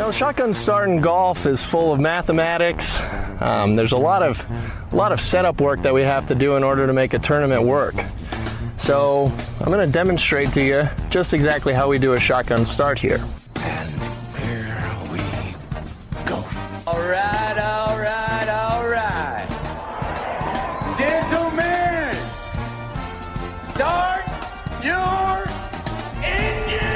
Well, shotgun start in golf is full of mathematics. There's a lot of setup work that we have to do in order to make a tournament work. So I'm going to demonstrate to you just exactly how we do a shotgun start here. And here we go. All right, all right, all right. Gentlemen, start your engine!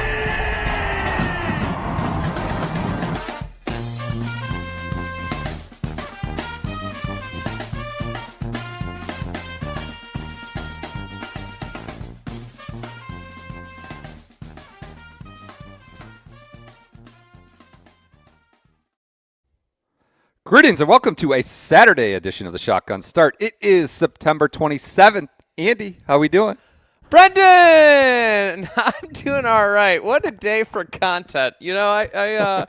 Greetings and welcome to a Saturday edition of the Shotgun Start. It is September 27th. Andy, how we doing? Brendan, I'm doing all right. What a day for content. You know, a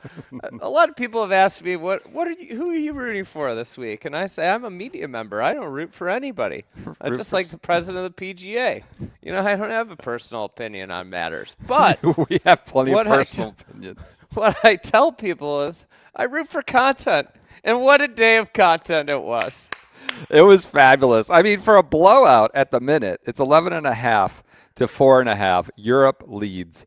lot of people have asked me, who are you rooting for this week? And I say, I'm a media member. I don't root for anybody. I'm just like the president of the PGA. You know, I don't have a personal opinion on matters. But we have plenty of personal opinions. What I tell people is I root for content. And what a day of content it was. It was fabulous. I mean, for a blowout at the minute, it's 11.5 to 4.5. Europe leads.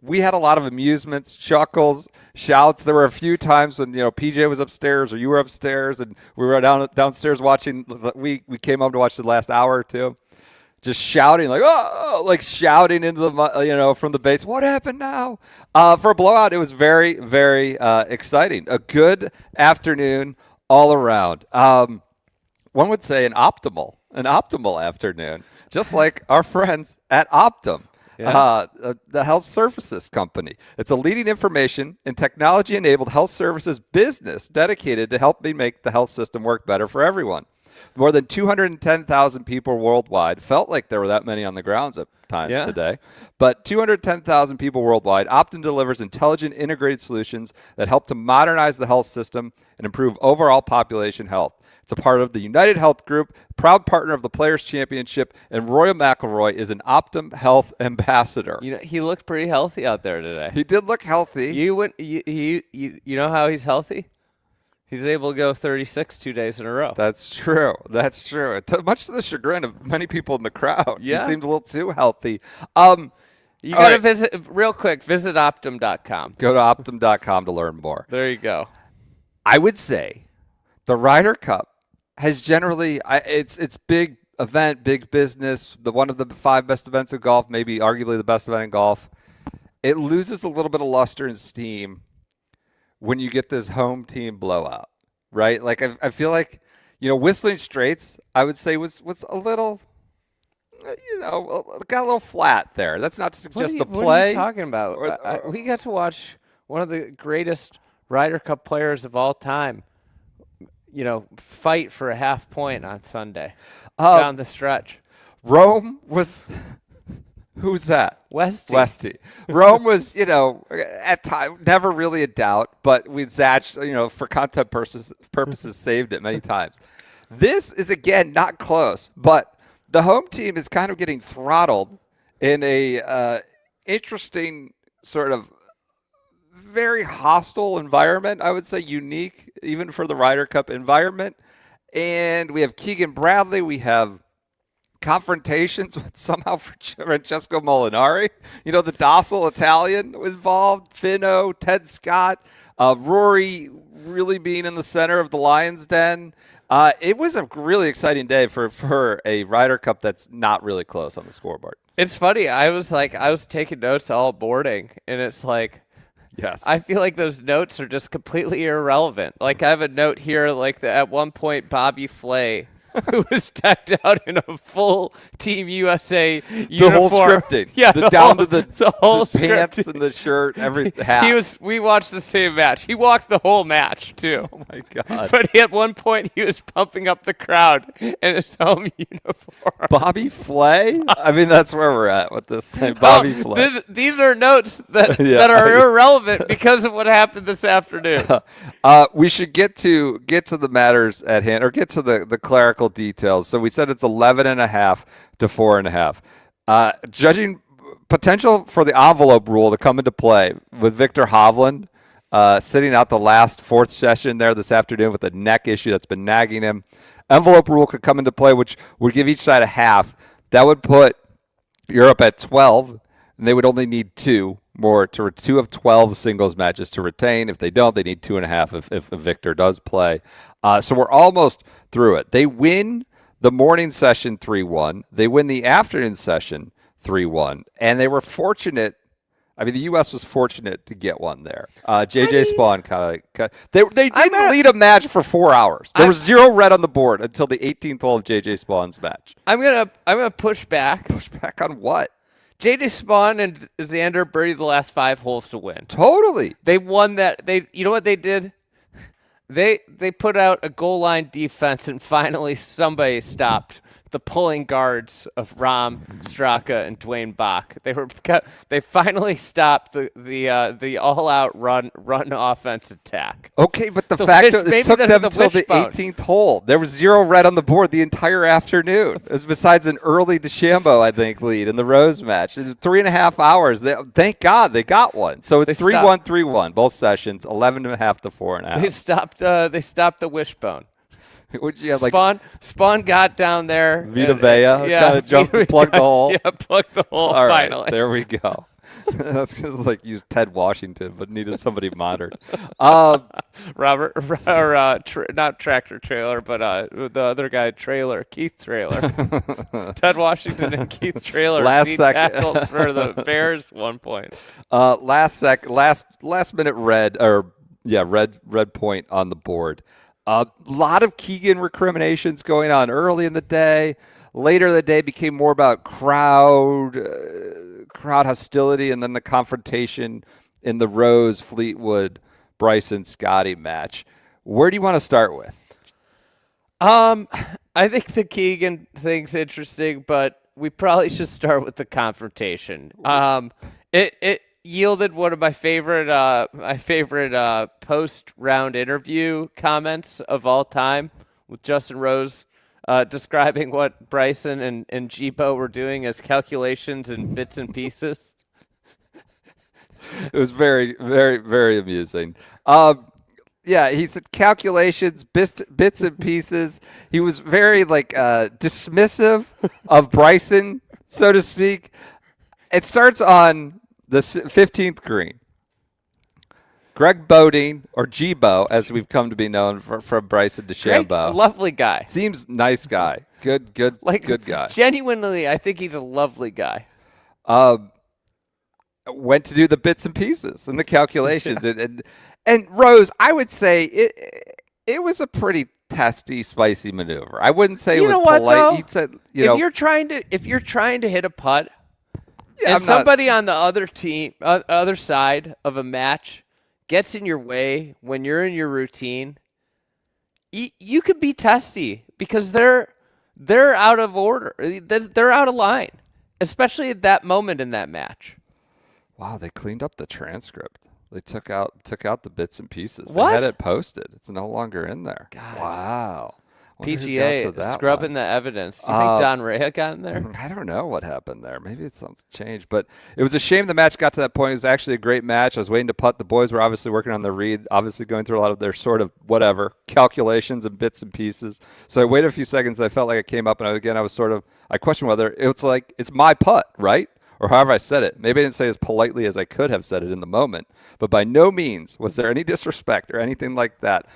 We had a lot of amusements, chuckles, shouts. There were a few times when, PJ was upstairs or you were upstairs and we were downstairs watching. We came home to watch the last hour or two. Just shouting shouting into the, from the base. What happened now? For a blowout, it was very, very exciting. A good afternoon all around. One would say an optimal afternoon, just like our friends at Optum, the health services company. It's a leading information and technology-enabled health services business dedicated to helping make the health system work better for everyone. More than 210,000 people worldwide. Felt like there were that many on the grounds at times today. But 210,000 people worldwide. Optum delivers intelligent, integrated solutions that help to modernize the health system and improve overall population health. It's a part of the United Health Group, proud partner of the Players Championship, and Roy McIlroy is an Optum Health ambassador. You know, he looked pretty healthy out there today. He did look healthy. You know how he's healthy? He's able to go 36 2 days in a row. That's true. Much to the chagrin of many people in the crowd. Yeah. He seemed a little too healthy. You got to visit Optum.com. Go to Optum.com to learn more. There you go. I would say the Ryder Cup has generally, it's big event, big business, one of the 5 best events of golf, maybe arguably the best event in golf. It loses a little bit of luster and steam when you get this home team blowout, right? Like I feel like, Whistling Straits, I would say was a little, got a little flat there. That's not to suggest the play. What are you talking about? We got to watch one of the greatest Ryder Cup players of all time, fight for a half point on Sunday down the stretch. Rome was... Who's that? Westy. Rome was, at time never really a doubt, but Zach, for content purposes, saved it many times. This is, again, not close, but the home team is kind of getting throttled in a interesting sort of very hostile environment, I would say unique, even for the Ryder Cup environment. And we have Keegan Bradley. We have confrontations with somehow Francesco Molinari. The docile Italian was involved. Finno, Ted Scott, Rory really being in the center of the Lion's Den. It was a really exciting day for a Ryder Cup that's not really close on the scoreboard. It's funny. I was taking notes all boarding, and it's like, yes, I feel like those notes are just completely irrelevant. Like I have a note here, at one point Bobby Flay, who was decked out in a full Team USA uniform. The whole scripting. Yeah, down to the whole pants scripting. and the shirt, every hat. We watched the same match. He walked the whole match, too. Oh, my God. But at one point, he was pumping up the crowd in his home uniform. Bobby Flay? I mean, that's where we're at with this thing. Bobby Flay. These are notes that are irrelevant because of what happened this afternoon. We should get to the matters at hand, or get to the clerical details. So we said it's 11.5 to 4.5. Judging potential for the envelope rule to come into play with Victor Hovland sitting out the last fourth session there this afternoon with a neck issue that's been nagging him. Envelope rule could come into play, which would give each side a half. That would put Europe at 12, and they would only need two of 12 singles matches to retain. If they don't, they need 2.5 if a victor does play. So we're almost through it. They win the morning session 3-1. They win the afternoon session 3-1. And they were fortunate. I mean, the U.S. was fortunate to get one there. Spawn kind of. They didn't lead a match for 4 hours. There was 0 red on the board until the 18th hole of J.J. Spawn's match. I'm gonna push back. Push back on what? J.J. Spawn and Xander birdied the last 5 holes to win. Totally. They won that. You know what they did? They put out a goal line defense, and finally somebody stopped the pulling guards of Rahm, Straka, and Dwayne Bach. They finally stopped the all-out run offense attack. Okay, but the fact that it took them until the 18th hole. There was 0 red on the board the entire afternoon. It was besides an early DeChambeau, I think, lead in the Rose match. It was 3.5 hours. Thank God they got one. So it's 3-1, 3-1, both sessions, 11.5 to 4.5. They stopped the wishbone. Spawn got down there. Vita Vea kind of jumped to plug the hole. Yeah, plug the hole. All right, finally. There we go. That's just like used Ted Washington, but needed somebody modern. Robert, not tractor trailer, but the other guy, Keith Trailer. Ted Washington and Keith Trailer. Last second tackles for the Bears. 1 point. Last minute red point on the board. A lot of Keegan recriminations going on early in the day. Later in the day became more about crowd hostility, and then the confrontation in the Rose, Fleetwood, Bryson, Scotty match. Where do you want to start with? I think the Keegan thing's interesting, but we probably should start with the confrontation. It yielded one of my favorite post-round interview comments of all time, with Justin Rose describing what Bryson and Gibo were doing as calculations and bits and pieces. It was very, very, very amusing. He said calculations, bits and pieces. He was very dismissive of Bryson, so to speak. It starts on the 15th green. Greg Bodine, or Gibo, as we've come to be known from Bryson DeChambeau. Lovely guy. Seems nice guy. Good guy. Genuinely, I think he's a lovely guy. Went to do the bits and pieces and the calculations. and Rose, I would say it was a pretty testy, spicy maneuver. I wouldn't say it was polite. Though? He said, if you're trying to hit a putt, and somebody on the other side of a match gets in your way when you're in your routine, you could be testy because they're out of order. They're out of line, especially at that moment in that match. Wow, they cleaned up the transcript. They took out the bits and pieces. What? They had it posted. It's no longer in there. God. Wow. PGA scrubbing the evidence. Do you think Don Rea got in there? I don't know what happened there. Maybe it's something changed. But it was a shame the match got to that point. It was actually a great match. I was waiting to putt. The boys were obviously working on their read, obviously going through a lot of their sort of whatever calculations and bits and pieces. So I waited a few seconds. I felt like it came up, and I questioned whether it's my putt, right? Or however I said it. Maybe I didn't say as politely as I could have said it in the moment. But by no means was there any disrespect or anything like that.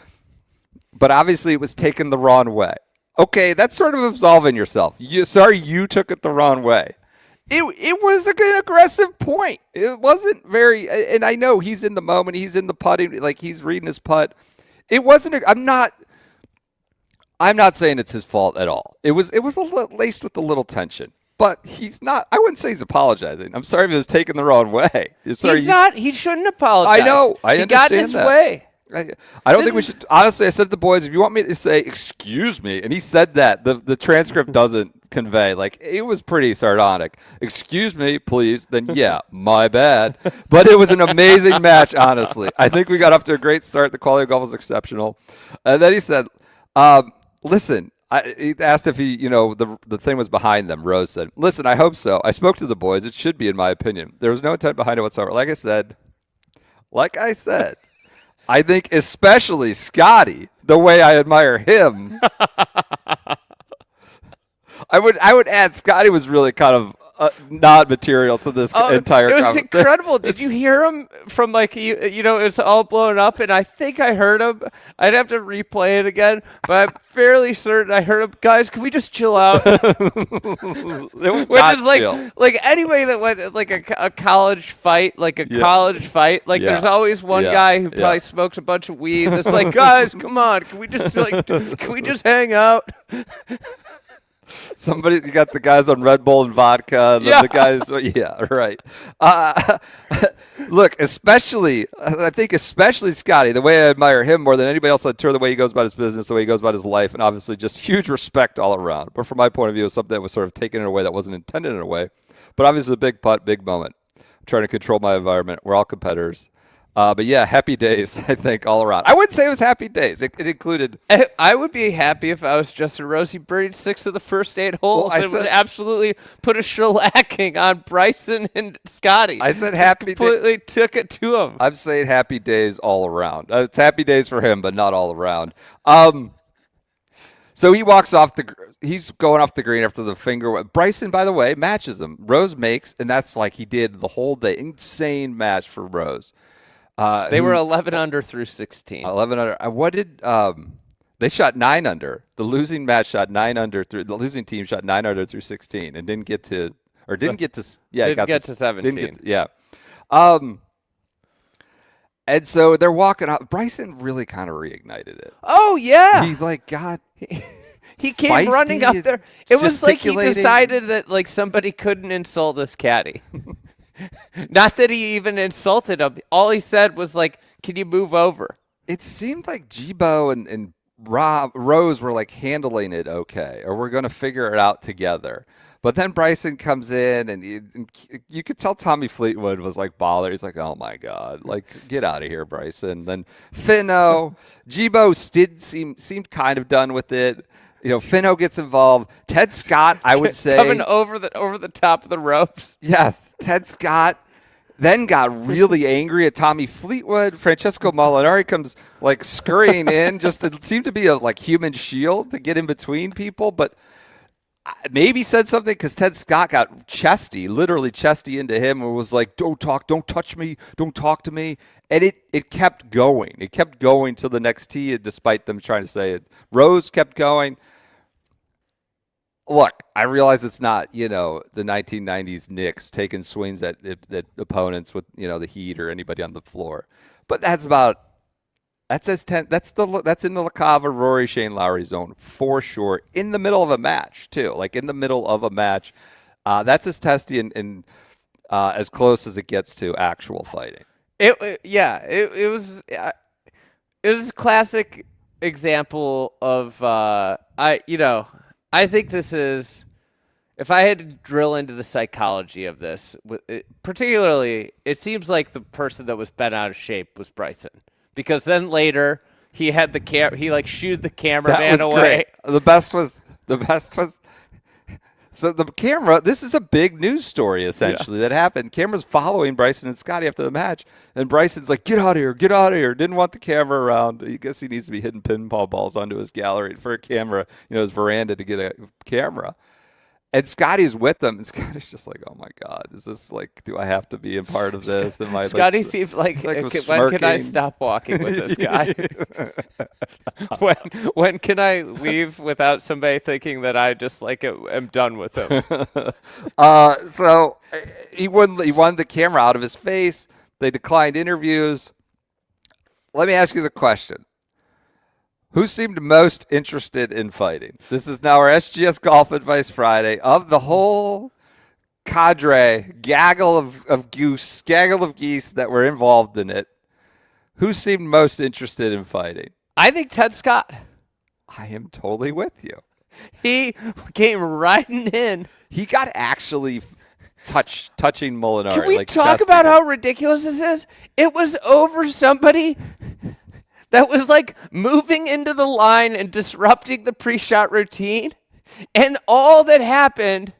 But obviously it was taken the wrong way. Okay, that's sort of absolving yourself. You took it the wrong way. It was an aggressive point. It wasn't very, and I know he's in the moment. He's in the putting, like he's reading his putt. It wasn't. I'm not saying it's his fault at all. It was laced with a little tension. But he's not. I wouldn't say he's apologizing. I'm sorry if it was taken the wrong way. He's not. He shouldn't apologize. I know. I understand that. He got his way. I don't think we should. Honestly, I said to the boys, if you want me to say "excuse me," and he said that, the transcript doesn't convey. Like, it was pretty sardonic. Excuse me, please. Then yeah, my bad. But it was an amazing match. Honestly, I think we got off to a great start. The quality of golf was exceptional. And then he said, "Listen." He asked if the thing was behind them. Rose said, "Listen, I hope so. I spoke to the boys. It should be, in my opinion. There was no intent behind it whatsoever." Like I said, I think especially Scotty, the way I admire him. I would add Scotty was really kind of not material to this entire. It was incredible. Did you hear him from like you know it was all blown up, and I think I heard him. I'd have to replay it again, but I'm fairly certain I heard him. Guys, can we just chill out? It was Which not is like chill. like anybody that went like a college fight, like a college fight. Like there's always one guy who probably smokes a bunch of weed. That's like, guys, come on, can we just hang out? Somebody got the guys on Red Bull and vodka. And the guys, right. Look, I think especially Scotty, the way I admire him more than anybody else on tour, the way he goes about his business, the way he goes about his life, and obviously just huge respect all around. But from my point of view, it was something that was sort of taken in a way that wasn't intended in a way. But obviously a big putt, big moment. I'm trying to control my environment. We're all competitors. But yeah, happy days, I think, all around. I wouldn't say it was happy days. It included... I would be happy if I was Justin Rose. He birdied 6 of the first 8 holes. Well, It would absolutely put a shellacking on Bryson and Scotty. I said Just happy completely took it to him. I'm saying happy days all around. It's happy days for him, but not all around. So he walks off he's going off the green after the finger. Bryson, by the way, matches him. Rose makes, and that's like he did the whole day. Insane match for Rose. They were 11 under through 16. 11 under. What did they shot 9 under? The losing match shot 9 under through. The losing team shot 9 under through 16 and didn't get to 17. And so they're walking up. Bryson really kind of reignited it. Oh yeah, He like got. he came running up there. It was like he gesticulating. decided that like somebody couldn't insult this caddy. Not that he even insulted him. All he said was like, "Can you move over?" It seemed like Jibo and Rose were like handling it okay, or we're going to figure it out together. But then Bryson comes in, and you could tell Tommy Fleetwood was like bothered. He's like, "Oh my God, like get out of here, Bryson." Then Finno, Jibo seemed kind of done with it. You know, Finno gets involved. Ted Scott, I would say, coming over the top of the ropes. Yes, Ted Scott then got really angry at Tommy Fleetwood. Francesco Molinari comes like scurrying in. Just it seemed to be a like human shield to get in between people, but maybe said something because Ted Scott got chesty, literally chesty into him, and was like, "Don't talk, don't touch me, don't talk to me." And it kept going. It kept going till the next tee, despite them trying to say it. Rose kept going. Look, I realize it's not, the 1990s Knicks taking swings at opponents with, the Heat or anybody on the floor. But that's in the LaCava, Rory, Shane Lowry zone for sure. In the middle of a match too, like in the middle of a match. That's as testy and as close as it gets to actual fighting. It was a classic example of I think this is, if I had to drill into the psychology of this, particularly, it seems like the person that was bent out of shape was Bryson, because then later he had he like shooed the cameraman away. Great. The best was. So the camera, this is a big news story, essentially, that happened. Camera's following Bryson and Scotty after the match, and Bryson's like, get out of here, get out of here. Didn't want the camera around. I guess he needs to be hitting pinball balls onto his gallery for a camera, his veranda to get a camera. And Scotty's with them, and Scotty's just like, oh, my God, is this like, do I have to be a part of this? Scotty seems like when can I stop walking with this guy? when can I leave without somebody thinking that I just am done with him? So he wanted the camera out of his face. They declined interviews. Let me ask you the question. Who seemed most interested in fighting? This is now our SGS Golf Advice Friday. Of the whole gaggle of geese that were involved in it, who seemed most interested in fighting? I think Ted Scott. I am totally with you. He came riding in. He got actually touching Molinari. Can we talk about how ridiculous this is? It was over somebody that was like moving into the line and disrupting the pre-shot routine. And all that happened,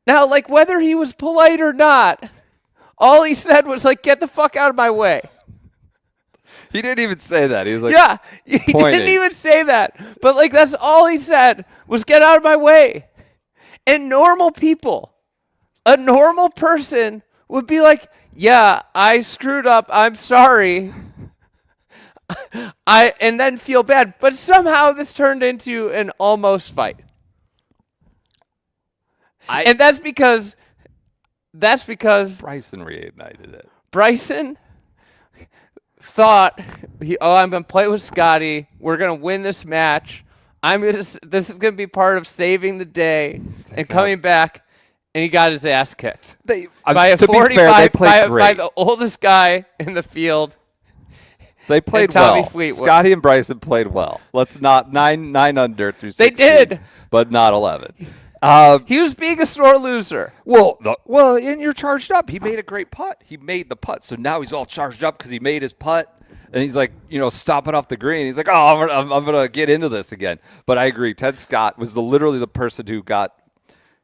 now, like whether he was polite or not, all he said was like, get the fuck out of my way. He didn't even say that. He was like, Yeah, he pointing. didn't even say that. But like that's all he said was get out of my way. And normal people, a normal person would be like, yeah, I screwed up. I'm sorry. And then feel bad. But somehow this turned into an almost fight. And that's because Bryson reignited it. Bryson thought, I'm going to play with Scotty. We're going to win this match. This is going to be part of saving the day and coming back. And he got his ass kicked by a 45 by the oldest guy in the field. They played Tommy well. Fleetwood. Scotty and Bryson played well. Let's not nine under through 16. They did, but not 11. He was being a sore loser. Well, and you're charged up. He made a great putt. He made the putt, so now he's all charged up because he made his putt, and he's like, stomping off the green. He's like, oh, I'm gonna get into this again. But I agree. Ted Scott was literally the person who got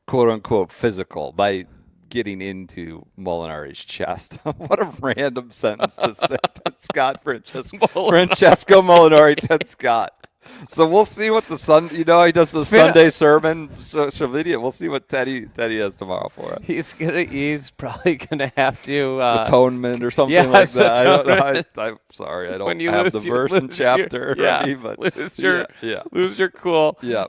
quote unquote physical by getting into Molinari's chest. What a random sentence to say. Ted Scott, Francesco Molinari, Ted Scott. So we'll see what the he does the Sunday sermon social media. We'll see what Teddy has tomorrow for us. He's probably gonna have to atonement or something like that. Atonement. I don't know. I'm sorry, I don't have the verse and chapter. Lose your cool. Yeah.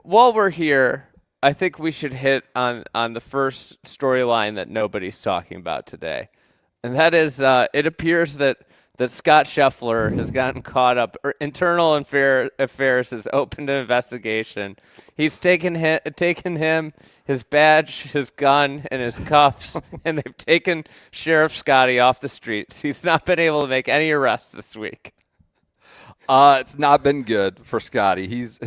While we're here, I think we should hit on the first storyline that nobody's talking about today, and that is it appears that Scott Scheffler has gotten caught up. Internal Affairs has opened an investigation. He's taken him, his badge, his gun, and his cuffs, and they've taken Sheriff Scotty off the streets. He's not been able to make any arrests this week. It's not been good for Scotty. He's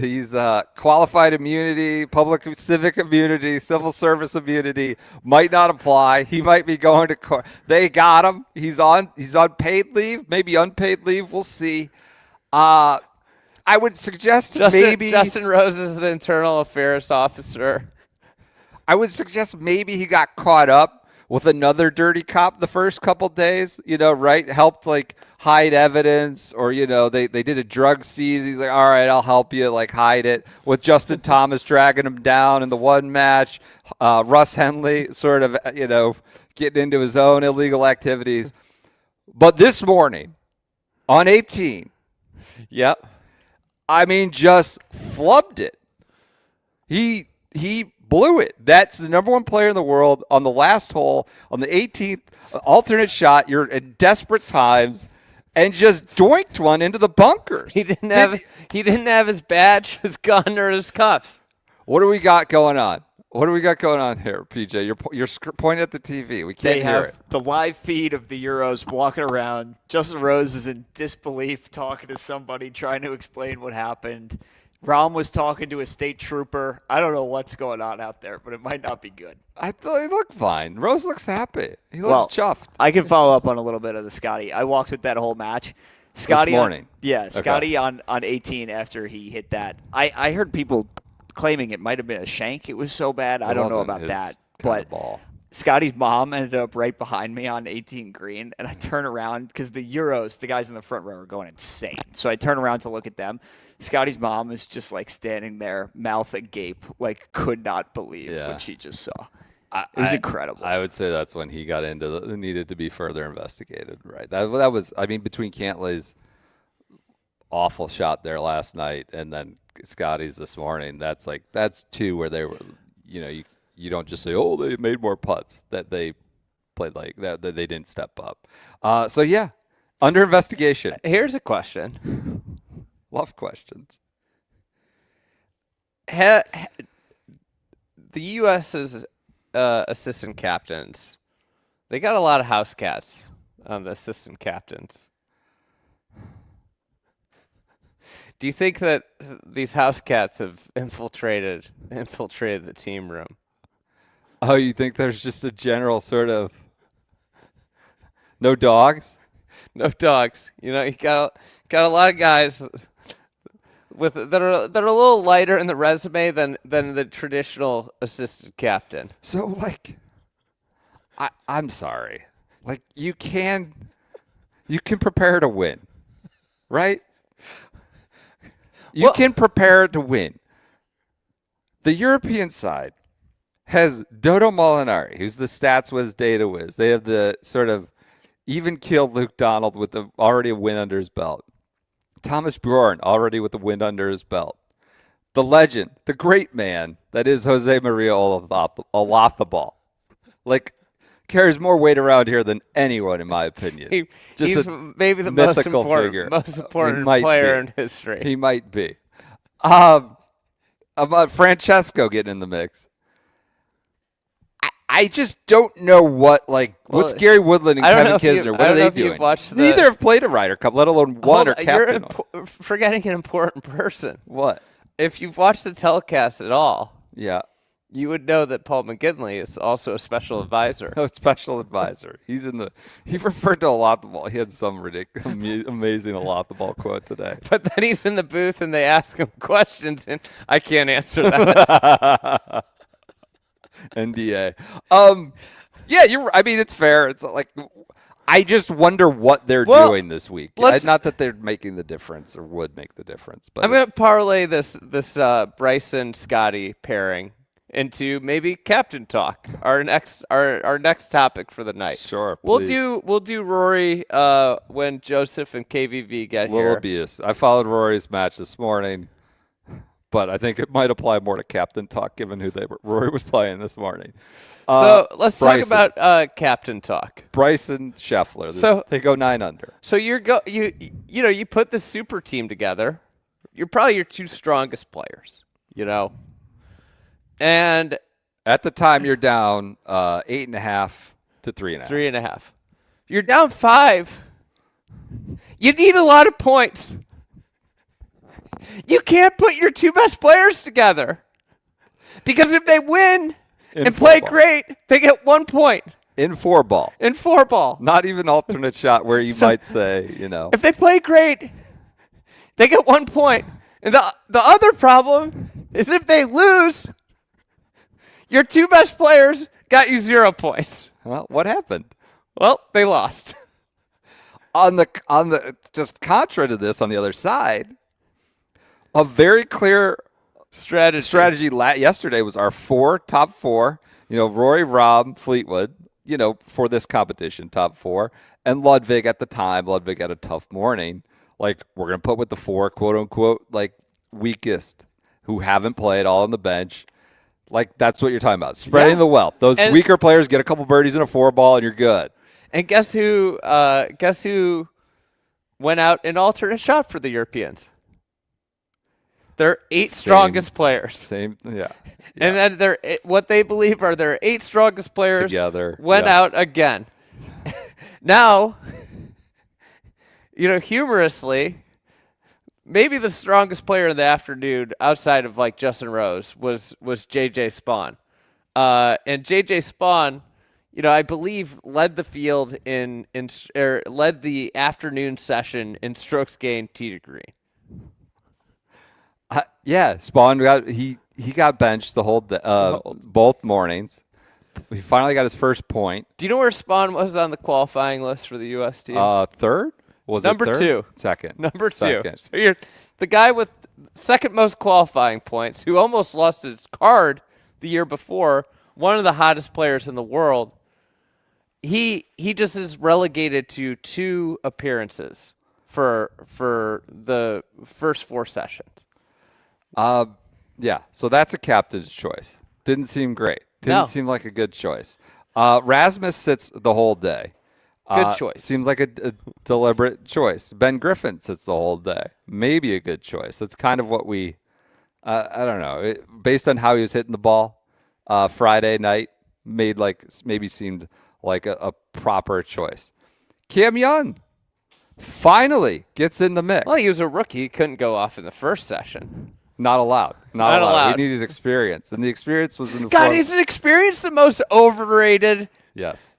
qualified immunity, public civic immunity, civil service immunity might not apply. He might be going to court. They got him. He's on paid leave, maybe unpaid leave. We'll see. I would suggest maybe Justin Rose is the internal affairs officer. I would suggest maybe he got caught up with another dirty cop the first couple days, right? Helped hide evidence, or they did a drug seize. He's like, all right, I'll help you hide it. With Justin Thomas dragging him down in the one match, Russ Henley sort of getting into his own illegal activities. But this morning on 18, yep, I mean, just flubbed it. He blew it. That's the number one player in the world on the last hole, on the 18th alternate shot. You're in desperate times, and just doinked one into the bunkers. He didn't have his badge, his gun, or his cuffs. What do we got going on? What do we got going on here, PJ? You're pointing at the TV. We can't hear it. The live feed of the Euros walking around. Justin Rose is in disbelief, talking to somebody, trying to explain what happened. Rahm was talking to a state trooper. I don't know what's going on out there, but it might not be good. I thought he looked fine. Rose looks happy. He looks chuffed. I can follow up on a little bit of the Scotty. I walked with that whole match. Scotty this morning. Scotty on 18 after he hit that. I heard people claiming it might have been a shank. It was so bad. I don't know about that. But Scotty's mom ended up right behind me on 18 green, and I turn around because the Euros, the guys in the front row are going insane. So I turn around to look at them. Scotty's mom is just standing there, mouth agape, could not believe what she just saw. It was incredible. I would say that's when he got into needed to be further investigated. Right. That was. I mean, between Cantlay's awful shot there last night and then Scotty's this morning, that's two where they were. You don't just say, oh, they made more putts, that they played that they didn't step up. So yeah, under investigation. Here's a question. Love questions. The U.S.'s assistant captains, they got a lot of house cats on the assistant captains. Do you think that these house cats have infiltrated the team room? Oh, you think there's just a general sort of no dogs? No dogs. You got a lot of guys that are a little lighter in the resume than the traditional assistant captain. So I'm sorry. You can you can prepare to win, right? You can prepare to win. The European side has Dodo Molinari, who's the stats whiz, data whiz. They have the sort of even-keeled Luke Donald with already a win under his belt. Thomas Bjorn already with a win under his belt. The legend, the great man that is Jose Maria Olazabal. Like, carries more weight around here than anyone, in my opinion. He's maybe the most important player in history. He might be. About Francesco getting in the mix. I just don't know what's Gary Woodland and Kevin Kisner. What are they doing? Neither have played a Ryder Cup, let alone won or captain. You're forgetting an important person. What? If you've watched the telecast at all, yeah, you would know that Paul McGinley is also a special advisor. A special advisor. He referred to Olazabal. He had some ridiculous, amazing Olazabal quote today. But then he's in the booth and they ask him questions, and I can't answer that. NDA. Yeah, it's fair. It's like I just wonder what they're doing this week. Not that they're making the difference or would make the difference, but I'm going to parlay this Bryson Scotty pairing into maybe captain talk. Our next topic for the night. Sure. We'll do Rory when Joseph and KVV get here. Little abuse. I followed Rory's match this morning, but I think it might apply more to captain talk given who Rory was playing this morning. So let's Bryson. talk about captain talk. Bryson Scheffler. So they go 9 under. So you put the super team together. You're probably your 2 strongest players. And at the time you're down 8.5 to 3.5. 3.5. You're down 5. You need a lot of points. You can't put your 2 best players together because if they win and play great, they get 1 point. In 4-ball. In 4-ball. Not even alternate shot where you might say, If they play great, they get 1 point. And the other problem is if they lose, your 2 best players got you 0 points. Well, what happened? Well, they lost. On the just contra to this on the other side, a very clear strategy yesterday was our top four, Rory, Rob, Fleetwood, for this competition, top 4, and Ludwig at the time. Ludwig had a tough morning. Like, we're going to put with the 4, quote unquote, weakest who haven't played all on the bench. Like, that's what you're talking about. Spreading the wealth. Those weaker players get a couple birdies in a 4-ball and you're good. And guess who went out in alternate shot for the Europeans? Their 8 strongest players. Same, yeah. And then what they believe are their 8 strongest players together went out again. Now, humorously, maybe the strongest player in the afternoon outside of Justin Rose was JJ Spawn. And JJ Spawn, I believe led the field led the afternoon session in strokes gained tee to green. Yeah, Spawn he got benched the whole both mornings. He finally got his first point. Do you know where Spawn was on the qualifying list for the U.S. team? Third? Was Number it third? 2. Second. Number 2. Second. So you're the guy with second most qualifying points, who almost lost his card the year before, one of the hottest players in the world. He just is relegated to 2 appearances for the first 4 sessions. Yeah, so that's a captain's choice. Didn't seem great. Didn't seem like a good choice. Rasmus sits the whole day. Good choice. Seems like a deliberate choice. Ben Griffin sits the whole day. Maybe a good choice. That's kind of what we, I don't know. Based on how he was hitting the ball Friday night, maybe seemed like a proper choice. Cam Young finally gets in the mix. Well, he was a rookie. He couldn't go off in the first session. Not allowed. Not allowed. He needed experience, and the experience was in the God, isn't experience the most overrated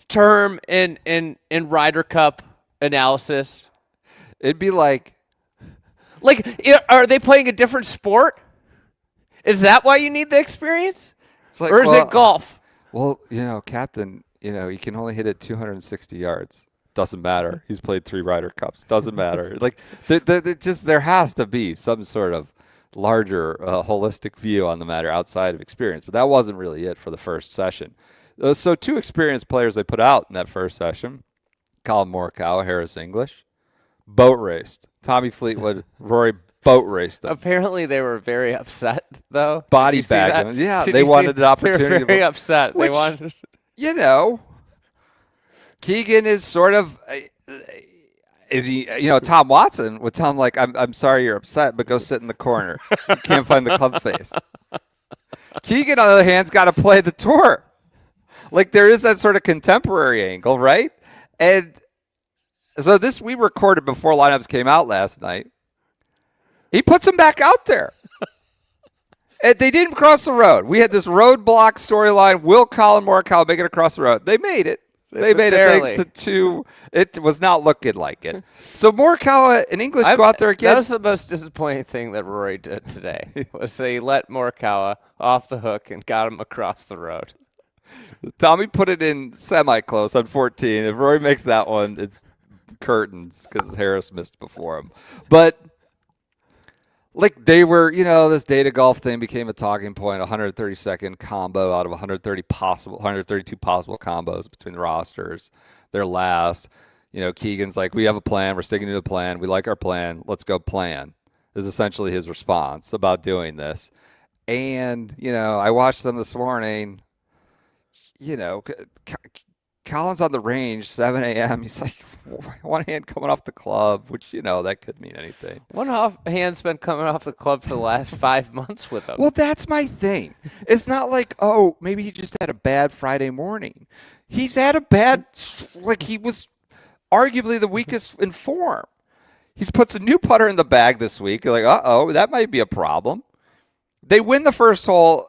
term in Ryder Cup analysis? It'd be like, are they playing a different sport? Is that why you need the experience? Or is it golf? Well, captain, you can only hit it 260 yards. Doesn't matter. He's played 3 Ryder Cups. Doesn't matter. Like, there has to be some sort of larger holistic view on the matter outside of experience. But that wasn't really it for the first session. So 2 experienced players they put out in that first session, Colin Morikawa, Harris English, boat raced. Tommy Fleetwood, Rory boat raced them. Apparently they were very upset, though. Body bagged them. Yeah, they wanted an opportunity. They were very upset. Which, they wanted... You know, Keegan is sort of... Is he, Tom Watson would tell him, like, I'm sorry you're upset, but go sit in the corner. You can't find the club face. Keegan, on the other hand, got to play the tour. Like, there is that sort of contemporary angle, right? And so we recorded before lineups came out last night. He puts them back out there. And they didn't cross the road. We had this roadblock storyline. Will Colin Morikawa make it across the road? They made it. They made it thanks to 2. It was not looking like it. So Morikawa and English go out there again. That was the most disappointing thing that Rory did today. Was they let Morikawa off the hook and got him across the road. Tommy put it in semi-close on 14. If Rory makes that one, it's curtains because Harris missed before him. But like they were, this data golf thing became a talking point. 132nd combo out of 132 possible combos between the rosters. They're last. Keegan's like, we have a plan. We're sticking to the plan. We like our plan. Let's go plan. Is essentially his response about doing this. And, I watched them this morning. Colin's on the range, 7 a.m. He's like, one hand coming off the club, which, that could mean anything. One hand's been coming off the club for the last 5 months with him. Well, that's my thing. It's not like, oh, maybe he just had a bad Friday morning. He's had a bad, he was arguably the weakest in form. He puts a new putter in the bag this week. You're like, uh-oh, that might be a problem. They win the first hole.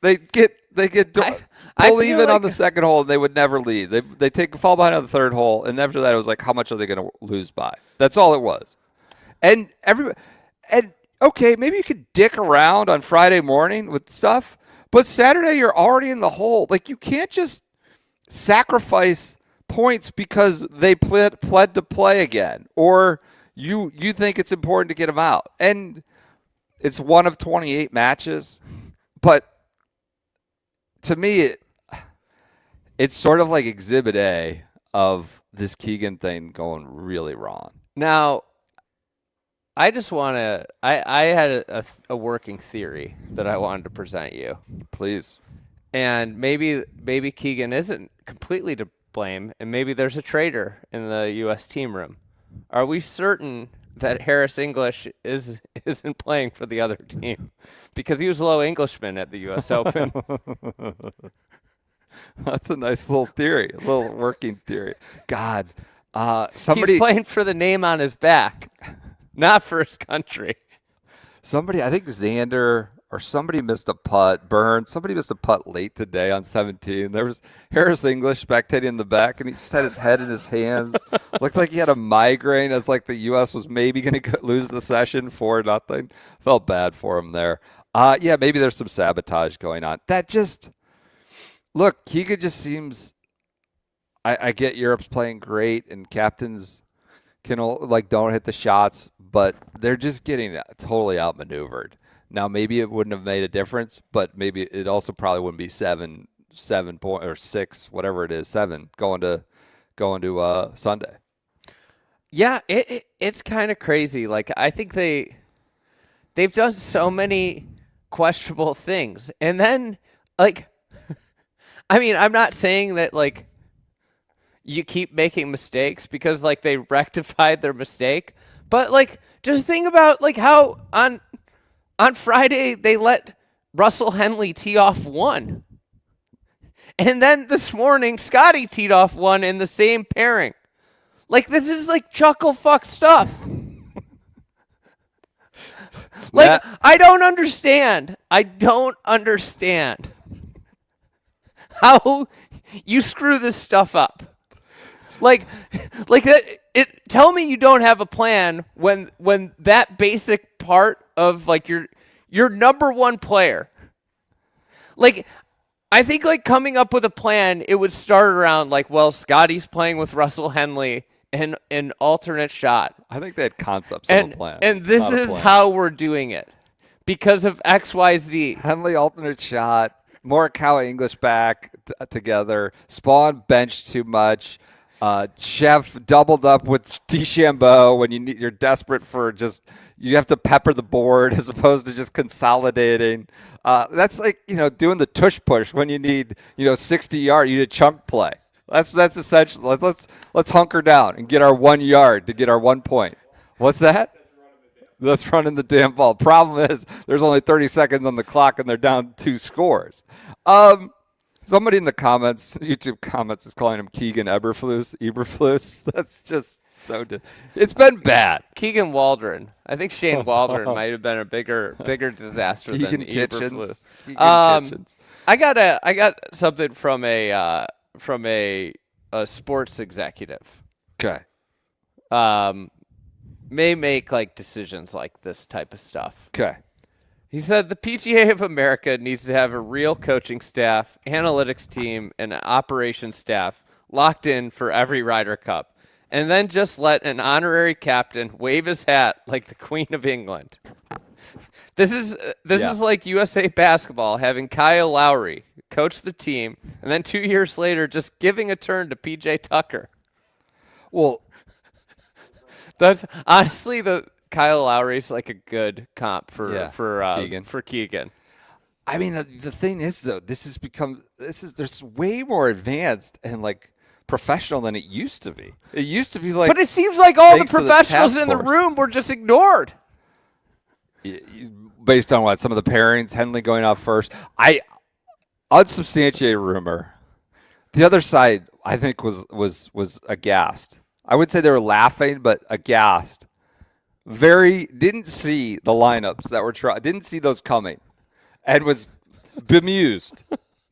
They get pull even on the second hole, and they would never lead. They fall behind on the third hole, and after that, it was like, how much are they going to lose by? That's all it was. And okay, maybe you could dick around on Friday morning with stuff, but Saturday you're already in the hole. Like, you can't just sacrifice points because they pled to play again, or you think it's important to get them out. And it's one of 28 matches, but to me, it's sort of like Exhibit A of this Keegan thing going really wrong. Now, I just want to – I had a working theory that I wanted to present you. Please. And maybe Keegan isn't completely to blame, and maybe there's a traitor in the U.S. team room. Are we certain that Harris English isn't playing for the other team? Because he was a low Englishman at the U.S. Open. That's a nice little theory, a little working theory. God, he's playing for the name on his back, not for his country. I think Xander or somebody missed a putt. Somebody missed a putt late today on 17. There was Harris English spectating in the back, and he just had his head in his hands. Looked like he had a migraine, as like the U.S. was maybe going to lose the session 4-0. Felt bad for him there. Yeah, maybe there's some sabotage going on. That just look. Keegan just seems. I get Europe's playing great, and captains can don't hit the shots, but they're just getting totally outmaneuvered. Now, maybe it wouldn't have made a difference, but maybe it also probably wouldn't be 7 point or 6, whatever it is, 7 going to Sunday. Yeah, it's kind of crazy. Like, I think they've done so many questionable things, and then like, I mean, I'm not saying that like you keep making mistakes because like they rectified their mistake, but like just think about like how on Friday, they let Russell Henley tee off 1. And then this morning, Scotty teed off 1 in the same pairing. Like, this is like chuckle fuck stuff. Like, I don't understand how you screw this stuff up. Like that. Tell me you don't have a plan when that basic part of like your number one player. Like, I think like coming up with a plan, it would start around like, well, Scotty's playing with Russell Henley and an alternate shot. I think they had concepts of a plan. And this is how we're doing it because of XYZ. Henley alternate shot, Morikawa English back together, Spawn benched too much. Chef doubled up with DeChambeau when you're desperate for you have to pepper the board as opposed to just consolidating. That's like, doing the tush push when you need, 60 yards, you need a chunk play. That's essential. Let's hunker down and get our 1 yard to get our 1 point. What's that? Let's run in the damn ball. Problem is there's only 30 seconds on the clock and they're down 2 scores. Somebody in the comments, YouTube comments, is calling him Keegan Eberflus. That's just so. It's been bad. Keegan Waldron. I think Shane Waldron might have been a bigger disaster Keegan than Kitchens. Kitchens. I got something from a sports executive. Okay. May make like decisions like this type of stuff. Okay. He said the PGA of America needs to have a real coaching staff, analytics team, and an operations staff locked in for every Ryder Cup, and then just let an honorary captain wave his hat like the Queen of England. This is like USA Basketball having Kyle Lowry coach the team, and then 2 years later just giving a turn to PJ Tucker. Well, that's honestly Kyle Lowry's like a good comp for Keegan. I mean, the thing is though, there's way more advanced and like professional than it used to be. It used to be like, but it seems like all the professionals in the room were just ignored. Based on what? Some of the pairings, Henley going off first. Unsubstantiated rumor. The other side, I think, was aghast. I would say they were laughing, but aghast. Didn't see the lineups that were didn't see those coming, and was bemused.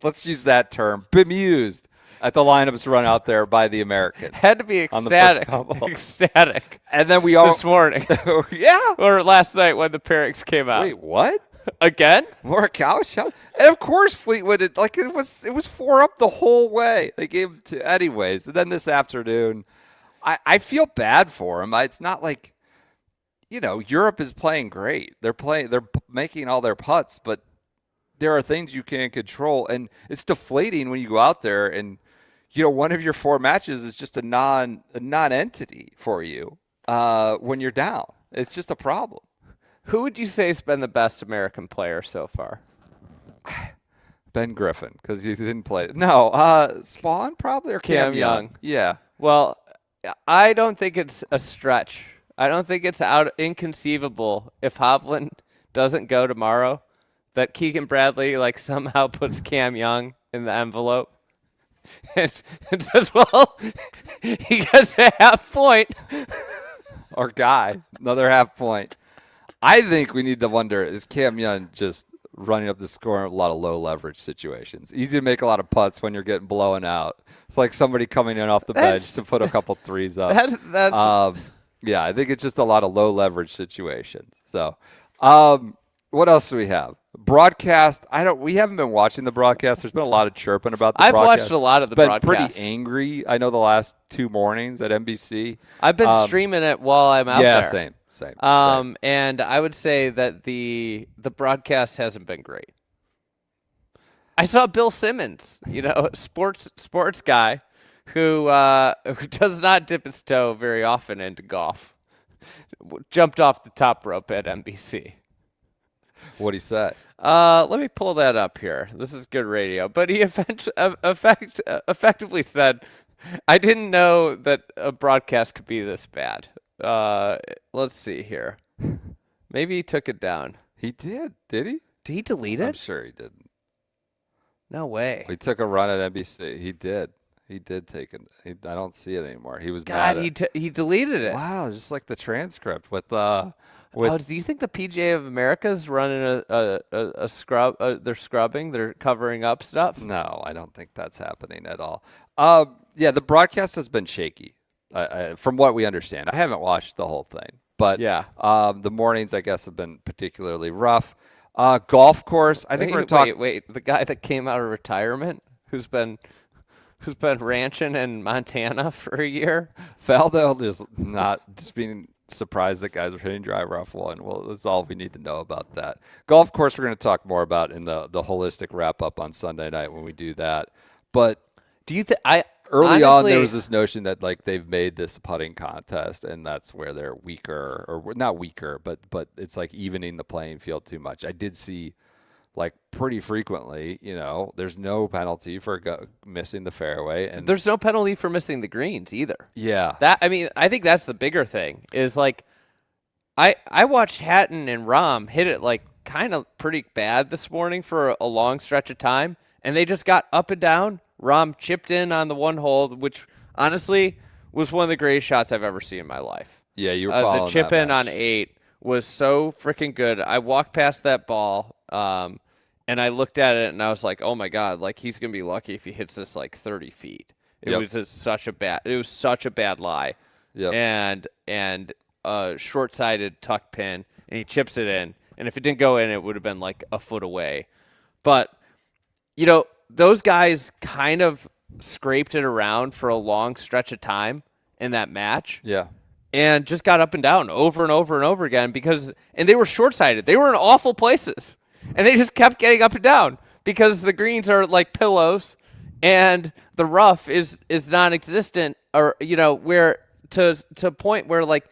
Let's use that term, bemused at the lineups run out there by the Americans. Had to be ecstatic. Ecstatic. And then we all this morning. Yeah. Or last night when the pairings came out. Wait, what? Again? Morikawa? And of course Fleetwood, it was 4 up the whole way. They gave him to anyways. And then this afternoon, I feel bad for him. It's not like, Europe is playing great. They're making all their putts, but there are things you can't control, and it's deflating when you go out there and one of your 4 matches is just a non-entity for you when you're down. It's just a problem. Who would you say has been the best American player so far? Ben Griffin, because he didn't play. No, Spawn probably, or Cam Young. Yeah. Well, I don't think it's a stretch. I don't think it's inconceivable if Hovland doesn't go tomorrow that Keegan Bradley somehow puts Cam Young in the envelope and says, well, he gets a half point. Or another half point. I think we need to wonder, is Cam Young just running up the score in a lot of low leverage situations? Easy to make a lot of putts when you're getting blown out. It's like somebody coming in off the bench to put a couple threes up. Yeah, I think it's just a lot of low leverage situations. So, what else do we have? Broadcast. We haven't been watching the broadcast. There's been a lot of chirping about the broadcast. I've watched a lot of the broadcast. Been pretty angry. I know the last 2 mornings at NBC. I've been streaming it while I'm out there. Yeah, same. And I would say that the broadcast hasn't been great. I saw Bill Simmons, sports guy who does not dip his toe very often into golf, jumped off the top rope at NBC. What'd he say? Let me pull that up here. This is good radio. But he effectively said, I didn't know that a broadcast could be this bad. Let's see here. Maybe he took it down. He did. Did he? Did he delete it? I'm sure he didn't. No way. He took a run at NBC. He did. He did take it. I don't see it anymore. He was mad. He deleted it. Wow, just like the transcript with. Do you think the PGA of America is running a scrub? They're scrubbing. They're covering up stuff. No, I don't think that's happening at all. Yeah, the broadcast has been shaky, from what we understand. I haven't watched the whole thing, but yeah, the mornings I guess have been particularly rough. Golf course. I think we're talking. Wait. The guy that came out of retirement, who's been ranching in Montana for a year. Faldo just being surprised that guys are hitting dry rough one. Well, that's all we need to know about that. Golf course, we're going to talk more about in the holistic wrap up on Sunday night when we do that. But do you think early on there was this notion that like they've made this a putting contest and that's where they're weaker, or not weaker, but it's like evening the playing field too much. I did see like pretty frequently, there's no penalty for missing the fairway, and there's no penalty for missing the greens either. Yeah. I think that's the bigger thing is like I watched Hatton and Rahm hit it like kind of pretty bad this morning for a long stretch of time, and they just got up and down. Rahm chipped in on the one hole, which honestly was one of the greatest shots I've ever seen in my life. Yeah, you were following the chip that in match. on 8 was so freaking good. I walked past that ball, and I looked at it, and I was like, "Oh my god! Like he's gonna be lucky if he hits this like 30 feet." It was just such a bad lie. Yep. And short-sided tuck pin, and he chips it in. And if it didn't go in, it would have been like a foot away. But those guys kind of scraped it around for a long stretch of time in that match. Yeah. And just got up and down over and over and over again and they were short-sided. They were in awful places. And they just kept getting up and down because the greens are like pillows and the rough is non-existent, or, where to a point where like,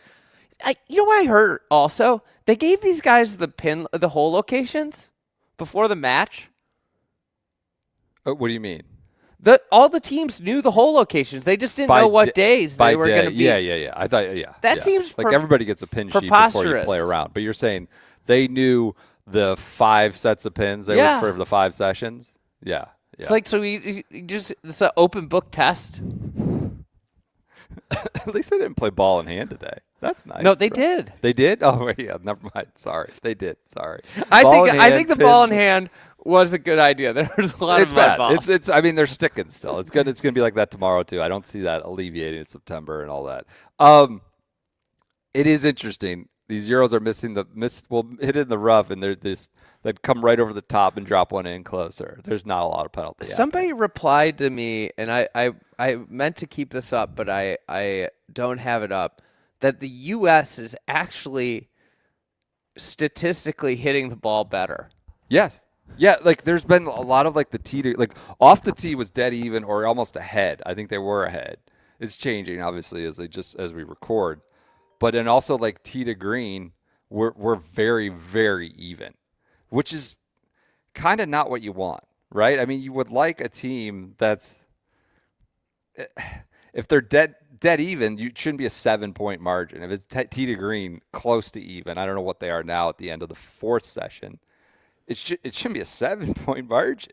what I heard also? They gave these guys the hole locations before the match. What do you mean? All the teams knew the hole locations. They just didn't know what days they were going to be. Yeah. I thought, That seems like everybody gets a pin sheet before you play around. But you're saying they knew the 5 sets of pins they would for the 5 sessions? Yeah. It's like, so it's an open book test. At least they didn't play ball in hand today. That's nice. No, they did. They did? Oh, yeah. Never mind. Sorry. They did. Sorry. I think the ball in hand was a good idea. There was a lot of bad balls. It's. I mean, they're sticking still. It's good. It's going to be like that tomorrow too. I don't see that alleviating in September and all that. It is interesting. These Euros are hit it in the rough, and they'd come right over the top and drop one in closer. There's not a lot of penalty. Somebody replied to me, and I meant to keep this up, but I don't have it up, that the U.S. is actually statistically hitting the ball better. Yes. Yeah, like there's been a lot of like the tee to, like off the tee was dead even or almost ahead. I think they were ahead. It's changing obviously as we record, but and also like tee to green, we're very, very even, which is kind of not what you want, right? I mean, you would like a team that's, if they're dead even, you shouldn't be a 7-point margin. If it's tee to green, close to even. I don't know what they are now at the end of the 4th session. It shouldn't be a 7-point margin.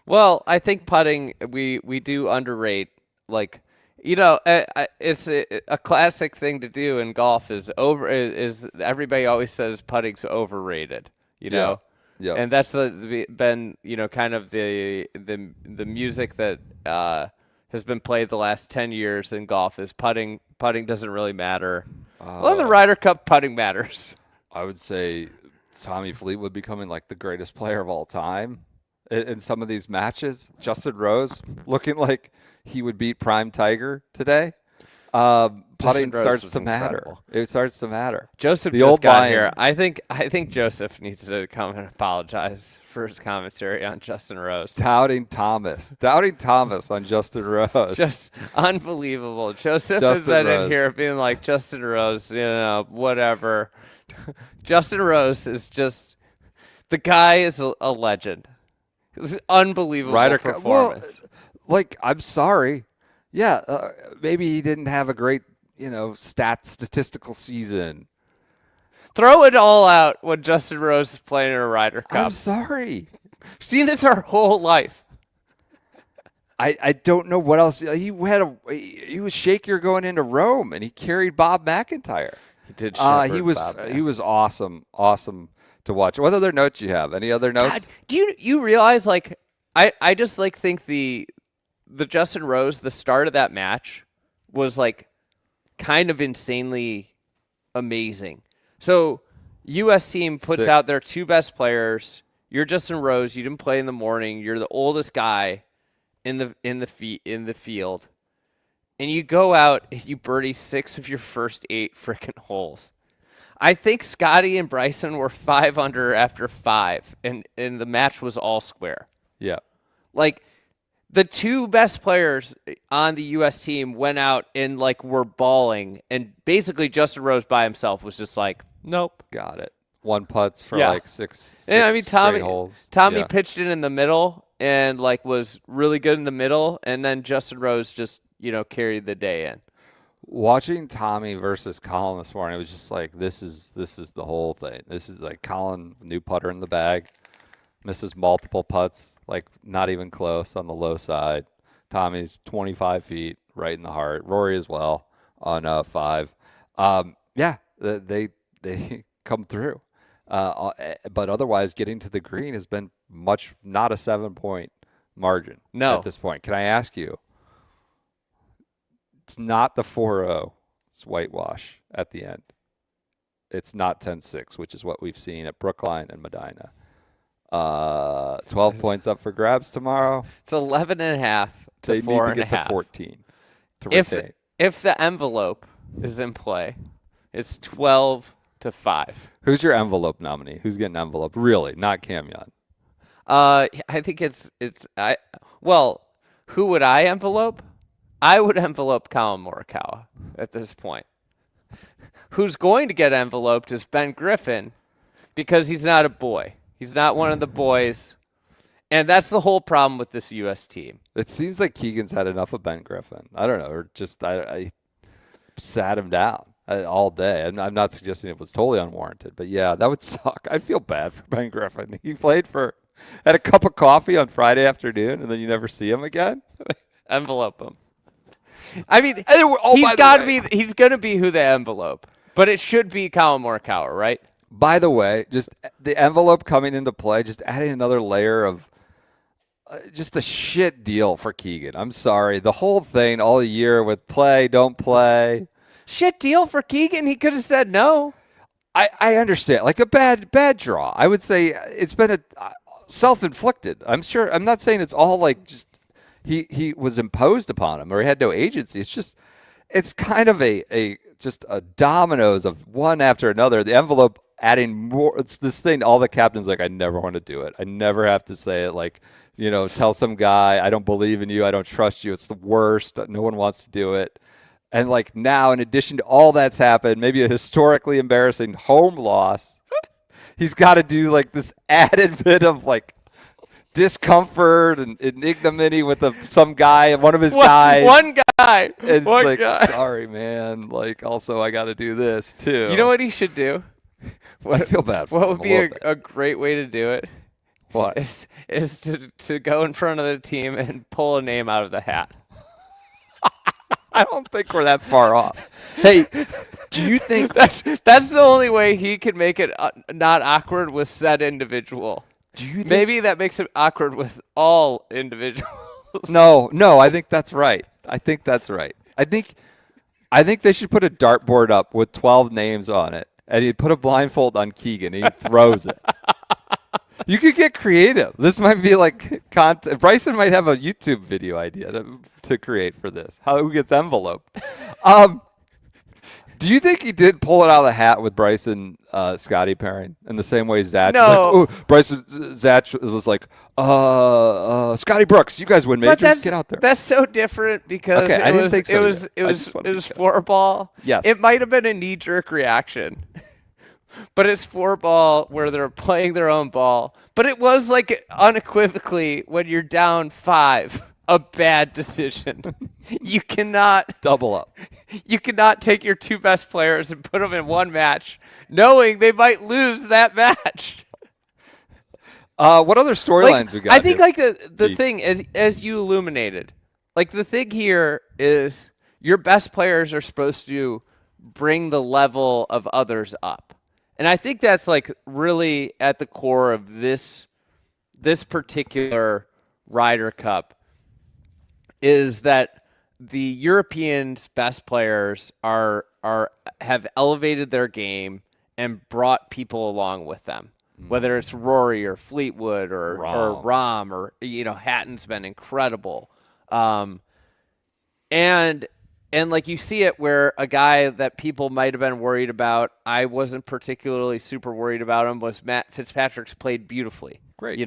Well, I think putting we do underrate. Like, it's a classic thing to do in golf. Is everybody always says putting's overrated. Yeah. And that's been kind of the music that has been played the last 10 years in golf. Is putting doesn't really matter. Well, the Ryder Cup putting matters. I would say Tommy Fleetwood becoming like the greatest player of all time in some of these matches. Justin Rose looking like he would beat Prime Tiger today. Putting starts to matter. It starts to matter. Joseph just got here. I think Joseph needs to come and apologize for his commentary on Justin Rose. Doubting Thomas on Justin Rose. Just unbelievable. Joseph has been in here being like, Justin Rose, whatever. Justin Rose is just, the guy is a legend. It's an unbelievable Ryder performance. Well, I'm sorry. Yeah, maybe he didn't have a great, statistical season. Throw it all out when Justin Rose is playing in a Ryder Cup. I'm sorry. I've seen this our whole life. I don't know what else. He was shakier going into Rome, and he carried Bob McIntyre. He did. He was awesome to watch. What other notes you have? Any other notes? God, do you realize, like, I just like think the Justin Rose, the start of that match was like kind of insanely amazing. So U.S. team puts 6. out their 2 best players. You're Justin Rose. You didn't play in the morning. You're the oldest guy in the field, and you go out and you birdie 6 of your first 8 frickin' holes. I think Scotty and Bryson were 5 under after 5, and the match was all square. Yeah. Like, the 2 best players on the U.S. team went out and, like, were balling, and basically Justin Rose by himself was just like, nope. Got it. 1 putts for Yeah. like 6 And I mean, straight holes. Tommy Yeah. pitched it in the middle and, like, was really good in the middle, and then Justin Rose just, carried the day in. Watching Tommy versus Colin this morning, it was just like, this is the whole thing. This is like Colin, new putter in the bag, misses multiple putts, like not even close on the low side. Tommy's 25 feet right in the heart. Rory as well on 5. They come through. But otherwise, getting to the green has been not a 7-point margin at this point. Can I ask you? It's not the 4-0. It's whitewash at the end. It's not 10-6, which is what we've seen at Brookline and Medina. 12 points up for grabs tomorrow. It's 11.5 to 4.5. They need to get to 14 to retain. If the envelope is in play, it's 12 to 5. Who's your envelope nominee? Who's getting envelope? Really, not Cam Young. I think who would I envelope? I would envelope Colin Morikawa at this point. Who's going to get enveloped is Ben Griffin, because he's not a boy. He's not one of the boys. And that's the whole problem with this U.S. team. It seems like Keegan's had enough of Ben Griffin. I don't know, or just I sat him down all day. I'm not suggesting it was totally unwarranted, but yeah, that would suck. I feel bad for Ben Griffin. He had a cup of coffee on Friday afternoon, and then you never see him again. Envelope him. I mean, he's going to be who they envelope, but it should be Colin Morikawa, right? By the way, just the envelope coming into play, just adding another layer of just a shit deal for Keegan. I'm sorry. The whole thing all year with play, don't play. Shit deal for Keegan? He could have said no. I understand. Like a bad draw. I would say it's been a self-inflicted. I'm sure. I'm not saying it's all like just he was imposed upon him or he had no agency. It's kind of just a dominoes of one after another. The envelope adding more. It's this thing. All the captains like, I never want to do it. I never have to say it. Like, tell some guy, I don't believe in you. I don't trust you. It's the worst. No one wants to do it. And like now, in addition to all that's happened, maybe a historically embarrassing home loss, he's got to do like this added bit of like discomfort and ignominy with some guy, one of his guys. One guy. And one it's like, guy. Sorry, man. Like, also, I got to do this too. You know what he should do? I feel bad for him. What would be a great way to do it? What? Is to go in front of the team and pull a name out of the hat. I don't think we're that far off. Hey, do you think that's the only way he can make it not awkward with said individual? Do you think maybe that makes it awkward with all individuals? No, I think that's right. I think they should put a dartboard up with 12 names on it, and he'd put a blindfold on Keegan, and he throws it. You could get creative. This might be like content. Bryson might have a YouTube video idea to create for this. Who gets enveloped? Do you think he did pull it out of the hat with Bryson Scotty pairing in the same way Zach? No. Like, Bryson Zach was like, Scotty Brooks, you guys win majors. Get out there. That's so different because okay, it was 4-ball. Yes. It might have been a knee-jerk reaction. But it's 4-ball where they're playing their own ball. But it was like unequivocally when you're down 5, a bad decision. You cannot double up. You cannot take your 2 best players and put them in one match, knowing they might lose that match. What other storylines we got? I think the thing is, as you illuminated, like the thing here is your best players are supposed to bring the level of others up. And I think that's like really at the core of this particular Ryder Cup is that the Europeans' best players have elevated their game and brought people along with them. Whether it's Rory or Fleetwood or Rahm or, Hatton's been incredible. And like you see it where a guy that people might have been worried about, I wasn't particularly super worried about him, was Matt Fitzpatrick's played beautifully. Great.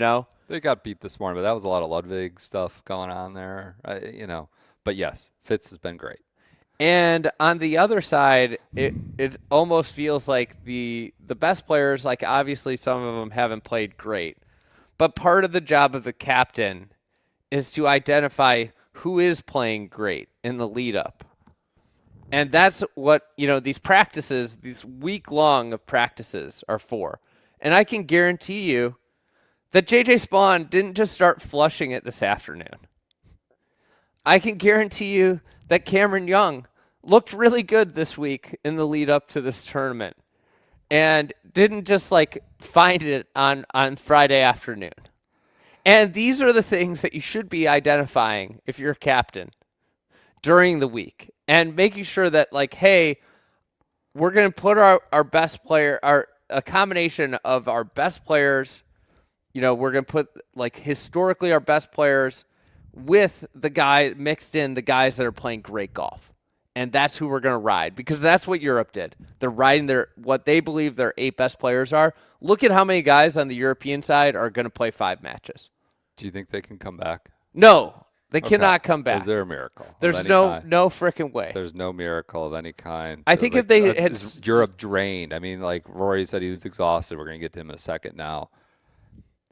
They got beat this morning, but that was a lot of Ludwig stuff going on there, But yes, Fitz has been great. And on the other side, it almost feels like the best players, like obviously some of them haven't played great, but part of the job of the captain is to identify who is playing great in the lead up. And that's what, these practices, these week long of practices are for. And I can guarantee you that JJ Spawn didn't just start flushing it this afternoon. I can guarantee you that Cameron Young looked really good this week in the lead up to this tournament and didn't just find it on Friday afternoon. And these are the things that you should be identifying if you're a captain during the week and making sure that hey, we're going to put our best player, a combination of our best players, we're going to put historically our best players with the guy mixed in the guys that are playing great golf. And that's who we're going to ride, because that's what Europe did. They're riding what they believe their 8 best players are. Look at how many guys on the European side are going to play 5 matches. Do you think they can come back? No, they cannot come back. Is there a miracle? There's no freaking way. There's no miracle of any kind. I think if they had Europe drained. I mean, Rory said he was exhausted. We're going to get to him in a second now.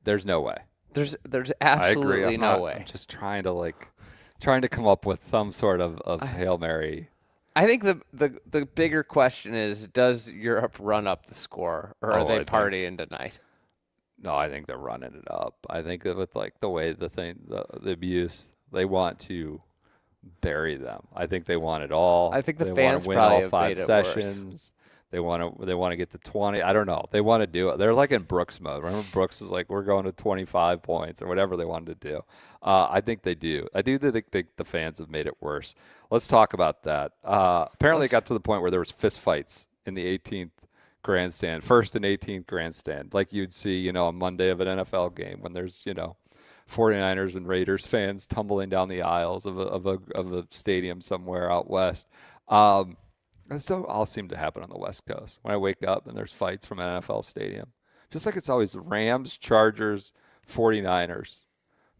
There's no way. There's absolutely no way. I'm just trying to come up with some sort of Hail Mary. I think the bigger question is, does Europe run up the score, or are they partying tonight? No, I think they're running it up. I think that with the way the abuse, they want to bury them. I think they want it all. I think the they fans want to win probably all 5 have made sessions. Worse. They want to get to 20. I don't know. They want to do it. They're in Brooks mode. Remember, Brooks was we're going to 25 points or whatever they wanted to do. I think they do. I do think the fans have made it worse. Let's talk about that. Apparently, it got to the point where there was fist fights in the 18th grandstand, first and 18th grandstand, like you'd see, on Monday of an NFL game when there's, 49ers and Raiders fans tumbling down the aisles of a stadium somewhere out west. That still all seem to happen on the West Coast. When I wake up and there's fights from an NFL stadium, just like it's always Rams, Chargers, 49ers,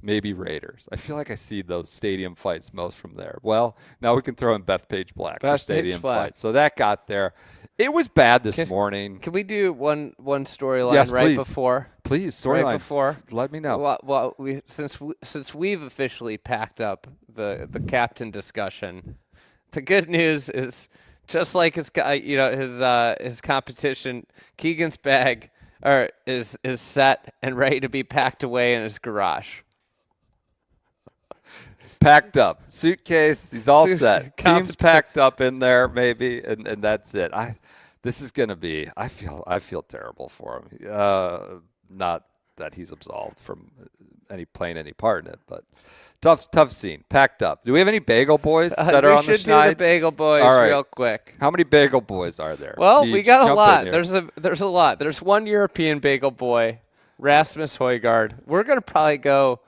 maybe Raiders. I feel like I see those stadium fights most from there. Well, now we can throw in Bethpage Black for stadium fights. So that got there. It was bad this morning. Can we do one storyline before? Please, storylines. Right before. Let me know. Well, since we've officially packed up the captain discussion, the good news is, just like his competition, Keegan's bag is set and ready to be packed away in his garage. Packed up, suitcase. He's all set. Team's packed up in there, maybe, and that's it. This is gonna be. I feel terrible for him. Not that he's absolved from playing any part in it, but. Tough scene. Packed up. Do we have any bagel boys that are on the schneid? We should do the bagel boys real quick. How many bagel boys are there? Well, we got a lot. There's a lot. There's one European bagel boy, Rasmus Højgaard. We're going to probably go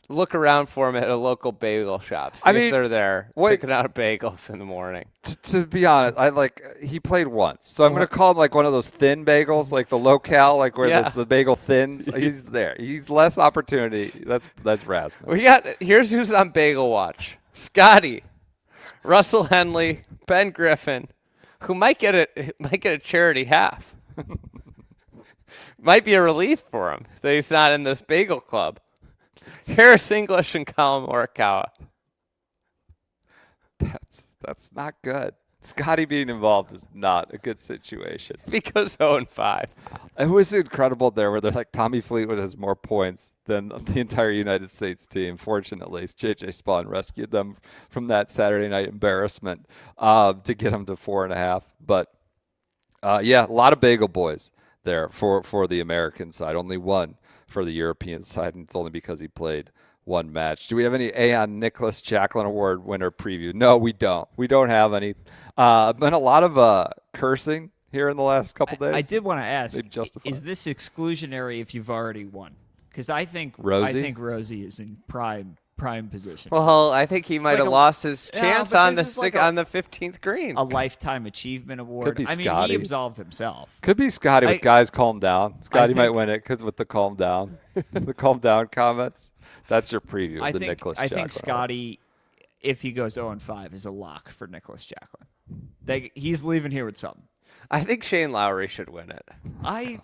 look around for him at a local bagel shop. See if they're there picking out bagels in the morning. To be honest, he played once, so I'm going to call him one of those thin bagels, like the locale, where the bagel thins. He's there. He's less opportunity. That's Rasmus. Here's who's on Bagel Watch: Scotty, Russell Henley, Ben Griffin, who might get a charity half. Might be a relief for him that he's not in this bagel club. Harris English and Colin Morikawa. That's not good. Scotty being involved is not a good situation. Because 0-5. It was incredible there where they're Tommy Fleetwood has more points than the entire United States team. Fortunately, JJ Spawn rescued them from that Saturday night embarrassment to get them to 4.5. But, a lot of bagel boys there for the American side. Only one for the European side, and it's only because he played one match. Do we have any Aon Nicholas Jacklin Award winner preview? No, we don't. We don't have any. Been a lot of cursing here in the last couple days? I did want to ask, They've justified. is this exclusionary if you've already won? Because I think Rosie is in prime position. Well, I think he might have lost his Yeah, chance but on this the is like on the 15th green. a lifetime achievement award. Could be I mean, Scotty. he absolved himself. Could be Scotty with guys calm down. Scotty might think- win it because with the calm down, the calm down comments. That's your preview of the Nicholas I Jacklin. think Scotty, if he goes 0-5, is a lock for Nicholas Jacklin. He's leaving here with something. I think Shane Lowry should win it.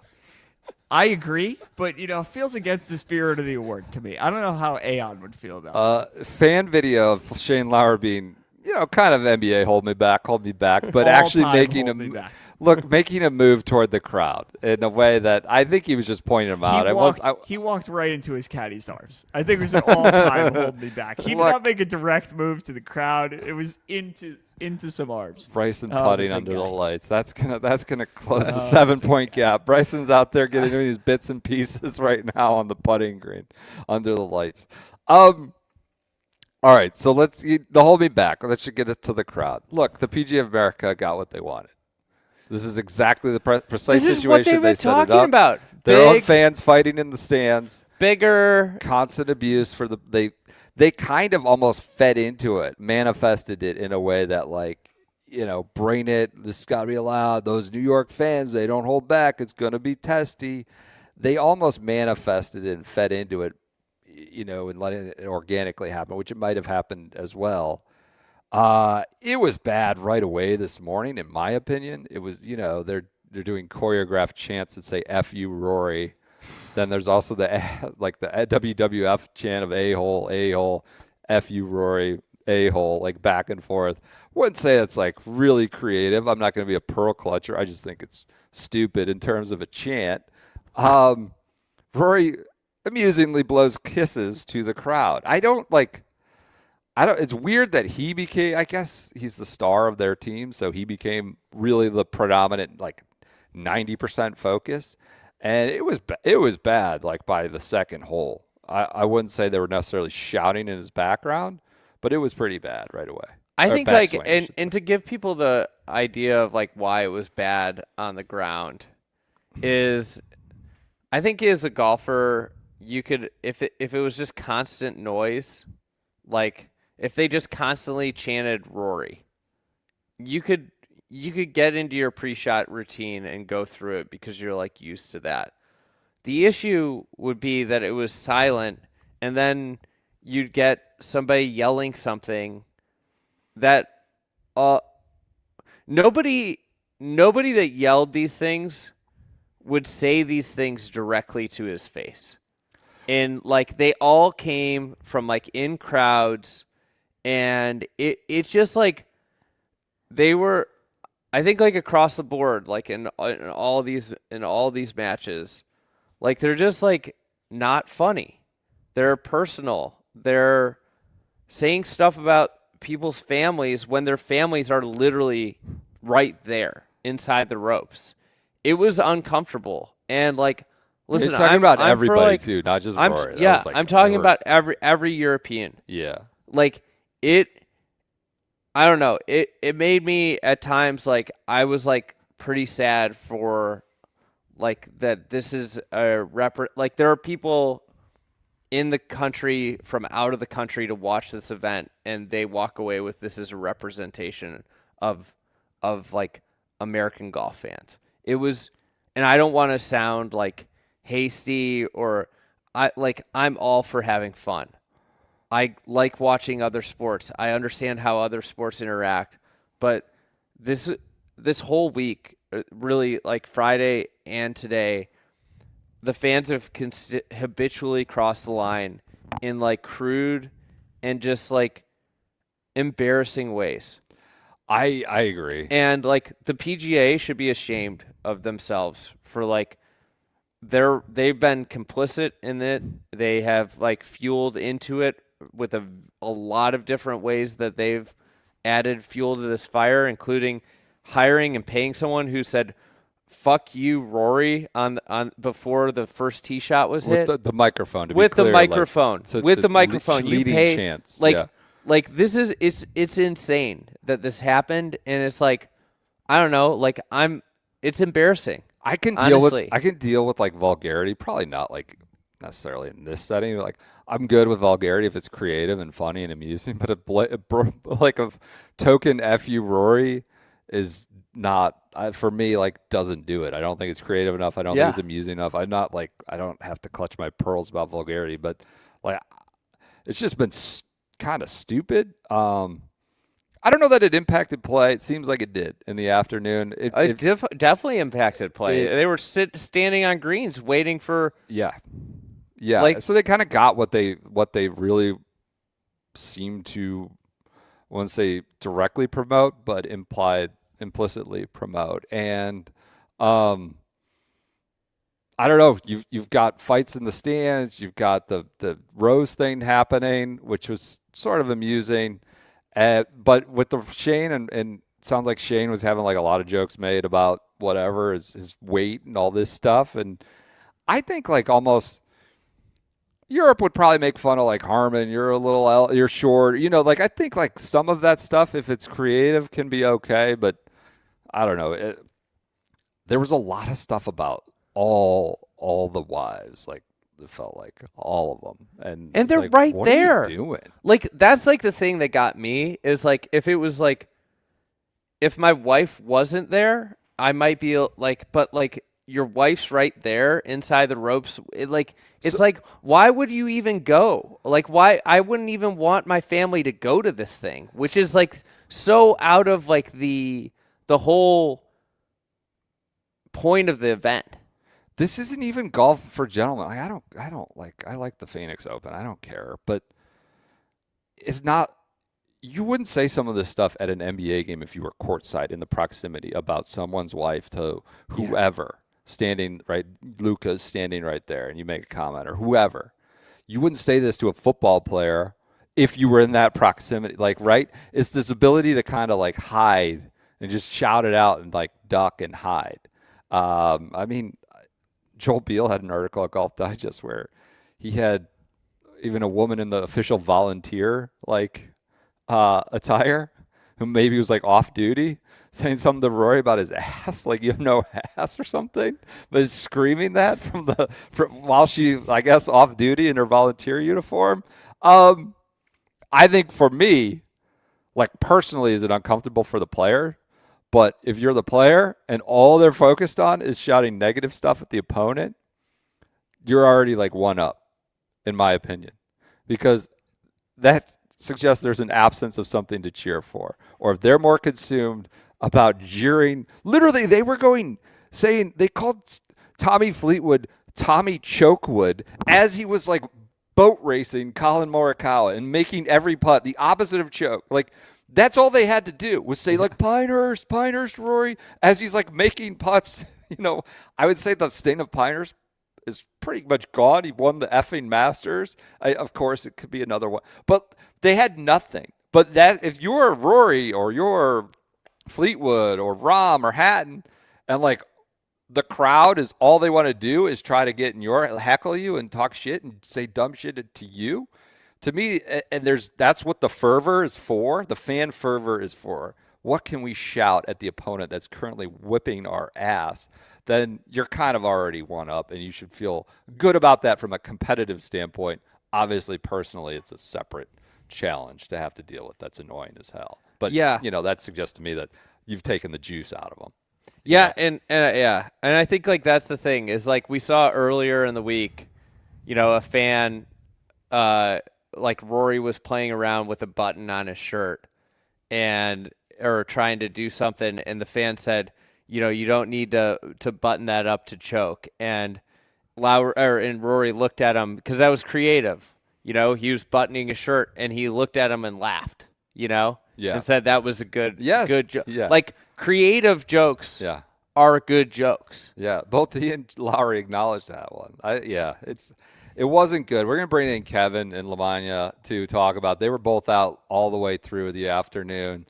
I agree, but it feels against the spirit of the award to me. I don't know how Aon would feel about it. Fan video of Shane Lowry being, kind of NBA hold me back, but All actually time making hold me back. making a move toward the crowd in a way that I think he was just pointing them out. He walked right into his caddy's arms. I think it was an all-time hold me back. He did not make a direct move to the crowd. It was into some arms. Bryson putting under the lights. That's gonna close the 7-point gap. Bryson's out there getting these bits and pieces right now on the putting green under the lights. All right, so the hold me back. Let's get it to the crowd. Look, the PGA of America got what they wanted. This is exactly the precise This is situation what they've been they set it talking up. about. Their own Big, fans fighting in the stands. bigger. Constant abuse for they kind of almost fed into it, manifested it in a way that bring it. This has got to be allowed. Those New York fans, they don't hold back. It's going to be testy. They almost manifested it and fed into it, and letting it organically happen, which it might have happened as well. It was bad right away this morning, in my opinion. It was, they're doing choreographed chants that say "F you, Rory." Then there's also the WWF chant of a-hole, F you, Rory, a-hole, back and forth. Wouldn't say that's really creative. I'm not going to be a pearl clutcher. I just think it's stupid in terms of a chant. Rory amusingly blows kisses to the crowd. It's weird that he became, I guess he's the star of their team, so he became really the predominant 90% focus. And it was bad by the second hole. I wouldn't say they were necessarily shouting in his background, but it was pretty bad right away. I think and to give people the idea of why it was bad on the ground is, I think as a golfer you could, if it was just constant noise, if they just constantly chanted Rory, you could get into your pre-shot routine and go through it because you're used to that. The issue would be that it was silent, and then you'd get somebody yelling something that nobody that yelled these things would say these things directly to his face. And they all came from in crowds, and it's just they were, I think across the board, in all these matches, they're just not funny. They're personal. They're saying stuff about people's families when their families are literally right there inside the ropes. It was uncomfortable. And listen, you're talking I'm about I'm everybody for, too, not just I'm, Rory. Yeah, I'm talking about every European. Yeah. I don't know. It made me at times I was pretty sad for that this is a there are people in the country from out of the country to watch this event, and they walk away with this as a representation of American golf fans. It was, and I don't want to sound hasty or I'm all for having fun. I like watching other sports. I understand how other sports interact, but this whole week, really Friday and today, the fans have habitually crossed the line in crude and just embarrassing ways. I agree. And the PGA should be ashamed of themselves for they've been complicit in it. They have fueled into it with a lot of different ways that they've added fuel to this fire, including hiring and paying someone who said "fuck you, Rory" on before the first tee shot was hit with the microphone. With the microphone, you pay chance. This is it's insane that this happened, and it's I don't know, It's embarrassing. I can deal with like vulgarity, probably not like necessarily in this setting. Like I'm good with vulgarity if it's creative and funny and amusing, but like a token FU Rory is not for me. Like doesn't do it. I don't think it's creative enough. I don't think it's amusing enough. I don't have to clutch my pearls about vulgarity, but like it's just been kind of stupid. I don't know that it impacted play. It seems like it did in the afternoon. It definitely impacted play. They were standing on greens waiting for. Yeah. Like, so they kind of got what they really seem to, I wouldn't say directly promote, but implicitly promote. And I don't know. You've got fights in the stands. You've got the Rose thing happening, which was sort of amusing. But with the Shane, and it sounds like Shane was having like a lot of jokes made about whatever, his weight and all this stuff. And I think like almost Europe would probably make fun of like Harmon, you're short. Like I think like some of that stuff, if it's creative, can be okay. But I don't know. There was a lot of stuff about all the wives, like, it felt like all of them, and they're like, right what there. Are you doing? Like that's like the thing that got me is like if it was like if my wife wasn't there, I might be like, but like your wife's right there inside the ropes. It's like why would you even go? Like why I wouldn't even want my family to go to this thing, which is like so out of like the whole point of the event. This isn't even golf for gentlemen. I like the Phoenix Open. I don't care, but it's not. You wouldn't say some of this stuff at an NBA game if you were courtside in the proximity about someone's wife to whoever standing right. Luka's standing right there, and you make a comment or whoever. You wouldn't say this to a football player if you were in that proximity. Like, right? It's this ability to kind of like hide and just shout it out and like duck and hide. I mean. Joel Beal had an article at Golf Digest where he had even a woman in the official volunteer attire who maybe was like off duty saying something to Rory about his ass, like you have no ass or something, but screaming that while she, I guess, off duty in her volunteer uniform. I think for me, like personally, is it uncomfortable for the player? But if you're the player and all they're focused on is shouting negative stuff at the opponent, you're already like one up, in my opinion, because that suggests there's an absence of something to cheer for. Or if they're more consumed about jeering, literally they were saying they called Tommy Fleetwood Tommy Chokewood as he was like boat racing Colin Morikawa and making every putt the opposite of choke. Like, that's all they had to do was say like Pinehurst, Rory, as he's like making putts. I would say the stain of Pinehurst is pretty much gone. He won the effing Masters. Of course, it could be another one, but they had nothing. But that if you're Rory or you're Fleetwood or Rahm or Hatton, and like the crowd is all they want to do is try to get in heckle you and talk shit and say dumb shit to you. To me, and that's what the fervor is for. The fan fervor is for. What can we shout at the opponent that's currently whipping our ass? Then you're kind of already one up, and you should feel good about that from a competitive standpoint. Obviously, personally, it's a separate challenge to have to deal with. That's annoying as hell. But that suggests to me that you've taken the juice out of them. Yeah, and I think like that's the thing is like we saw earlier in the week, a fan. Like Rory was playing around with a button on his shirt or trying to do something, and the fan said, you don't need to button that up to choke. And Rory looked at him because that was creative. He was buttoning his shirt, and he looked at him and laughed. And said that was a good joke. Yeah. Like creative jokes are good jokes. Yeah, both he and Lowry acknowledged that one. It wasn't good. We're going to bring in Kevin and Lamagna to talk about. They were both out all the way through the afternoon.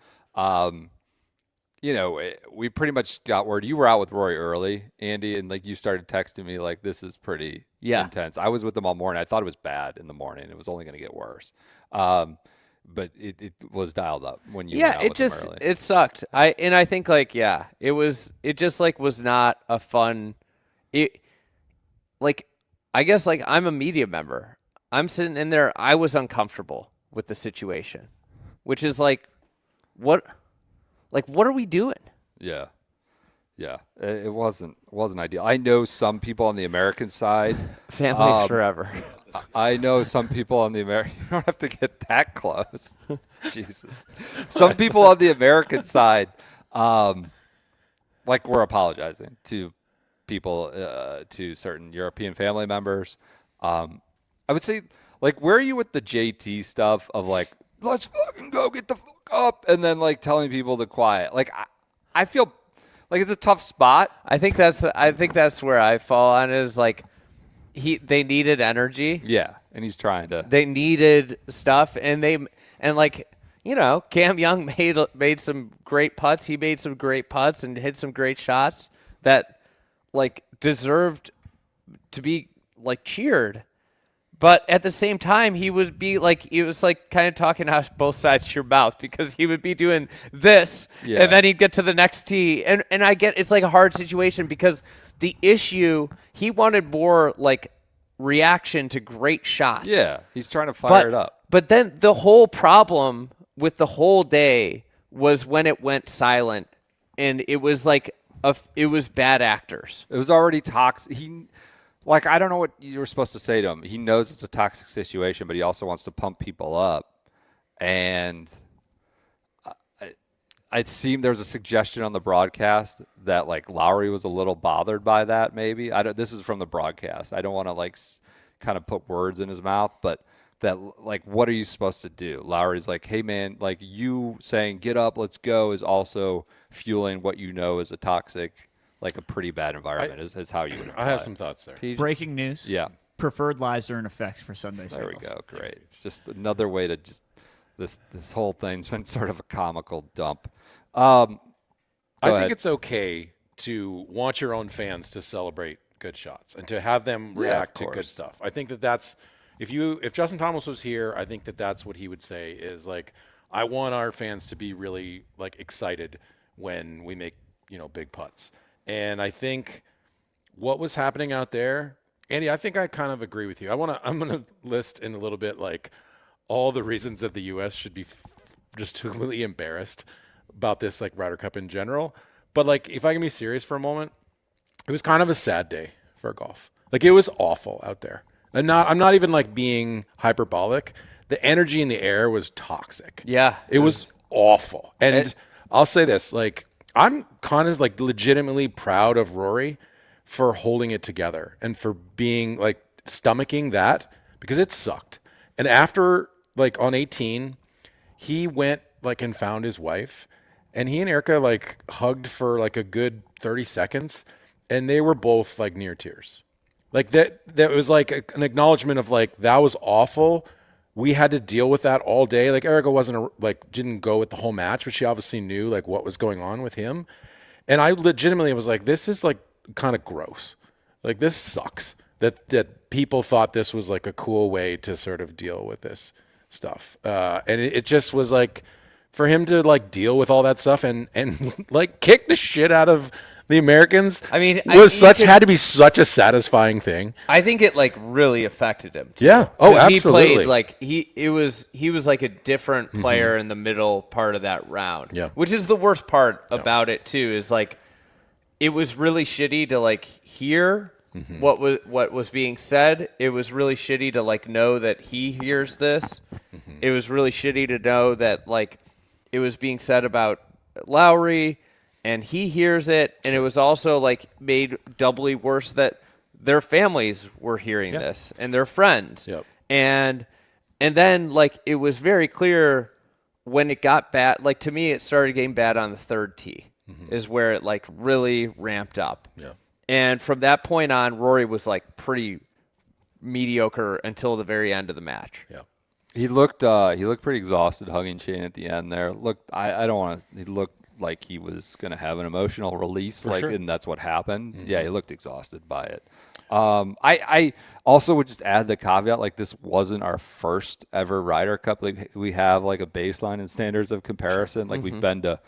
We pretty much got word. You were out with Rory early, Andy, and like you started texting me like this is pretty intense. I was with them all morning. I thought it was bad in the morning. It was only going to get worse. but it was dialed up when you Yeah, went out with him early. it sucked. I think like it just like was not a fun. It like I guess like I'm a media member. I'm sitting in there. I was uncomfortable with the situation, which is like what are we doing? Yeah. It wasn't ideal. I know some people on the American side. Families forever. I know some people on the American. You don't have to get that close. Jesus. Some people on the American side, like we're apologizing to people, to certain European family members. I would say, like, where are you with the JT stuff of like, let's fucking go get the fuck up, and then like telling people to quiet? Like, I feel like it's a tough spot. I think that's where I fall on is like they needed energy. Yeah, and he's trying to. They needed stuff, and Cam Young made some great putts. He made some great putts and hit some great shots that like deserved to be like cheered. But at the same time, he would be like, it was like kind of talking out both sides of your mouth because he would be doing this and then he'd get to the next tee. And I get it's like a hard situation because the issue, he wanted more like reaction to great shots. Yeah, he's trying to fire it up. But then the whole problem with the whole day was when it went silent and it was like, it was bad actors. It was already toxic. Like, I don't know what you were supposed to say to him. He knows it's a toxic situation, but he also wants to pump people up. And it seemed there was a suggestion on the broadcast that, like, Lowry was a little bothered by that, maybe. This is from the broadcast. I don't want to, like, kind of put words in his mouth, but that, like, what are you supposed to do? Lowry's like, hey, man, like, you saying get up, let's go is also fueling what you know is a toxic, like a pretty bad environment is how you would imply. I have some thoughts there. Breaking news. Yeah. Preferred lies are in effect for Sunday There we sales. go. Great. Just another way to this whole thing's been sort of a comical dump. I ahead. think it's okay to want your own fans to celebrate good shots and to have them react to good stuff. I think that's if Justin Thomas was here, I think that's what he would say is like, I want our fans to be really like excited when we make, big putts. And I think what was happening out there, Andy, I think I kind of agree with you. I'm going to list in a little bit like all the reasons that the U.S. should be just completely embarrassed about this like Ryder Cup in general. But like, if I can be serious for a moment, it was kind of a sad day for golf. Like, it was awful out there. And I'm not even like being hyperbolic. The energy in the air was toxic. Yeah. It was awful. And I'll say this, like, I'm kind of like legitimately proud of Rory for holding it together and for being like stomaching that because it sucked. And after like on 18, he went like and found his wife and he and Erica like hugged for like a good 30 seconds and they were both like near tears. Like that was like an acknowledgement of like, that was awful. We had to deal with that all day. Like Erica didn't go with the whole match, but she obviously knew like what was going on with him. And I legitimately was like, this is like kind of gross. Like, this sucks that people thought this was like a cool way to sort of deal with this stuff. And it just was like for him to like deal with all that stuff and like kick the shit out of the Americans. I mean, had to be such a satisfying thing. I think it like really affected him. Too. Yeah. Oh, absolutely. He played like he was like a different player in the middle part of that round. Yeah. Which is the worst part about it too, is like it was really shitty to like hear what was being said. It was really shitty to like know that he hears this. It was really shitty to know that like it was being said about Lowry. And he hears it, and it was also like made doubly worse that their families were hearing this and their friends. Yep. And then like it was very clear when it got bad. Like to me, it started getting bad on the third tee is where it like really ramped up. Yeah. And from that point on, Rory was like pretty mediocre until the very end of the match. Yeah. He looked pretty exhausted, hugging Shane at the end there. I don't want to. He looked like he was going to have an emotional release, and that's what happened. Mm-hmm. Yeah, he looked exhausted by it. I also would just add the caveat, like this wasn't our first ever Ryder Cup. Like we have like a baseline and standards of comparison. Like we've been to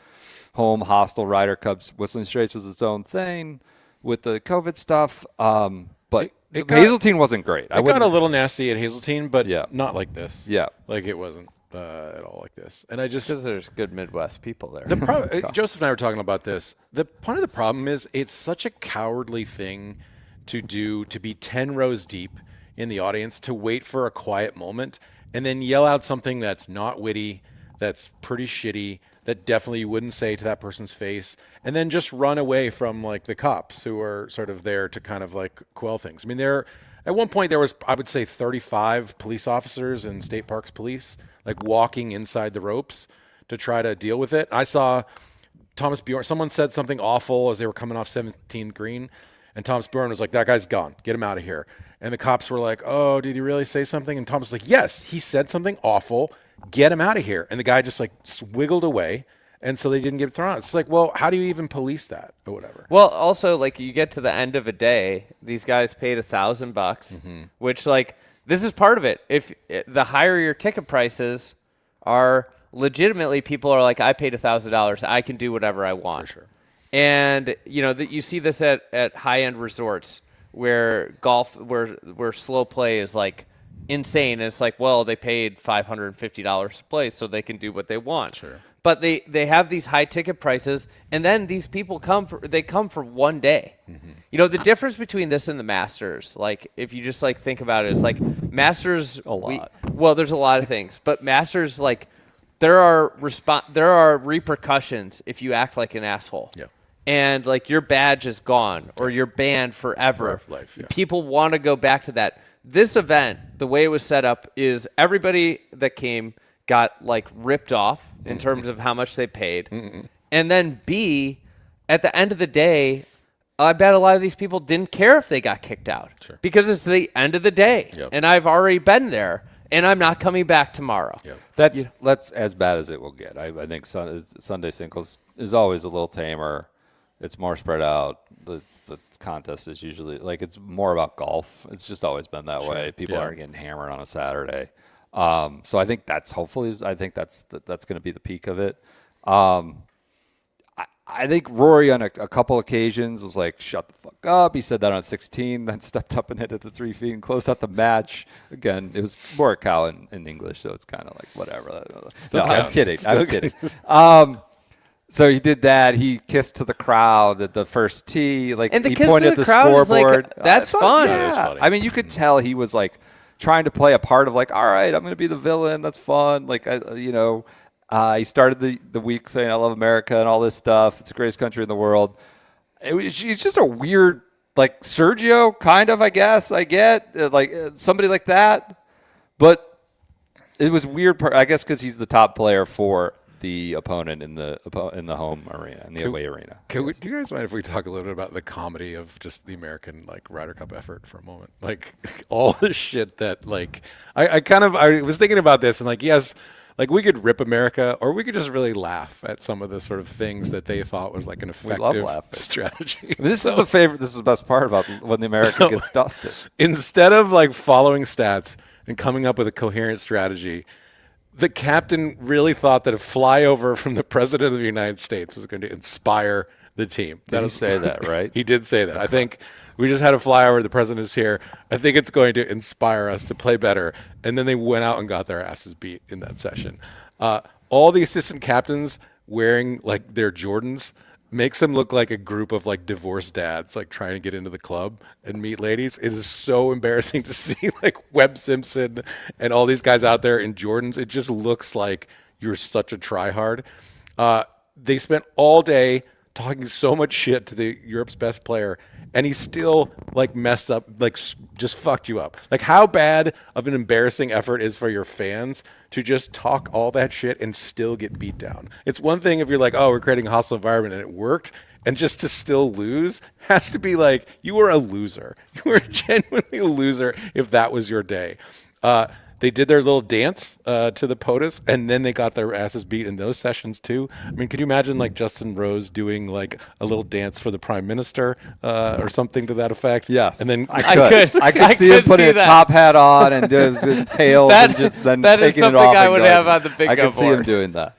home hostile Ryder Cups. Whistling Straits was its own thing with the COVID stuff. But Hazeltine wasn't great. It got a little nasty at Hazeltine, but yeah. not like this. Yeah. Like it wasn't at all like this. And I just... Because there's good Midwest people there. Joseph and I were talking about this. Part of the problem is it's such a cowardly thing to do, to be 10 rows deep in the audience, to wait for a quiet moment and then yell out something that's not witty, that's pretty shitty, that definitely you wouldn't say to that person's face, and then just run away from like the cops who are sort of there to kind of like quell things. I mean, at one point there was, I would say, 35 police officers and State Parks Police like walking inside the ropes to try to deal with it. I saw Thomas Bjorn, someone said something awful as they were coming off 17th green, and Thomas Bjorn was like, that guy's gone, get him out of here. And the cops were like, oh, did he really say something? And Thomas was like, yes, he said something awful, get him out of here. And the guy just like wiggled away, and so they didn't get thrown out. It's like, well, how do you even police that or whatever? Well, also, like, you get to the end of a day, these guys paid $1,000, which, like, this is part of it. If the higher your ticket prices are, legitimately people are like, I paid $1,000, I can do whatever I want. For sure. And you know that you see this at high end resorts where golf, where slow play is like insane. And it's like, well, they paid $550 to play, so they can do what they want. Sure. But they have these high ticket prices, and then these people come for one day. You know, the difference between this and the Masters, like if you just like think about it, is like Masters well, there's a lot of things, but Masters, like there are repercussions if you act like an asshole. Yeah. And like your badge is gone or you're banned forever. For life, yeah. People want to go back to that. This event, the way it was set up, is everybody that came got like ripped off in terms of how much they paid. And then B, at the end of the day, I bet a lot of these people didn't care if they got kicked out. Sure. Because it's the end of the day. Yep. And I've already been there. And I'm not coming back tomorrow. Yep. That's as bad as it will get. I think Sunday singles is always a little tamer. It's more spread out. The contest is usually like it's more about golf. It's just always been that way. People aren't getting hammered on a Saturday. So I think that's that's going to be the peak of it. I think Rory on a couple occasions was like, shut the fuck up. He said that on 16, then stepped up and hit it to 3 feet and closed out the match. Again, it was more a cow in English, so it's kind of like whatever. No, I'm kidding. I'm kidding. So he did that. He kissed to the crowd at the first tee. Like, and the he kiss pointed to the at the crowd is scoreboard. like, that's fun. Yeah. That is funny. I mean, you could tell he was like trying to play a part of like, all right, I'm going to be the villain. That's fun. Like, he started the week saying, I love America and all this stuff. It's the greatest country in the world. He's just a weird, like Sergio, kind of, I guess. I get somebody like that. But it was weird, I guess, because he's the top player for the opponent in the home arena, in the away arena. Do you guys mind if we talk a little bit about the comedy of just the American like Ryder Cup effort for a moment? Like all the shit that like I was thinking about this and like, yes, like we could rip America or we could just really laugh at some of the sort of things that they thought was like an effective strategy. This is the best part about when the American gets dusted. Instead of like following stats and coming up with a coherent strategy, the captain really thought that a flyover from the president of the United States was going to inspire the team. Did he say that, right? He did say that. I think we just had a flyover. The president is here. I think it's going to inspire us to play better. And then they went out and got their asses beat in that session. All the assistant captains wearing like their Jordans makes them look like a group of like divorced dads like trying to get into the club and meet ladies. It is so embarrassing to see like Webb Simpson and all these guys out there in Jordans. It just looks like you're such a tryhard. They spent all day talking so much shit to the Europe's best player, and he still like messed up, like just fucked you up. Like how bad of an embarrassing effort is for your fans to just talk all that shit and still get beat down. It's one thing if you're like, oh, we're creating a hostile environment and it worked, and just to still lose has to be like, you were a loser. You were genuinely a loser if that was your day. they did their little dance to the POTUS, and then they got their asses beat in those sessions too. I mean, could you imagine like Justin Rose doing like a little dance for the Prime Minister or something to that effect? Yes, and then I could see him putting a top hat on and doing his tails and just then that taking is something it off. I would have on the bingo I could see him board. doing that.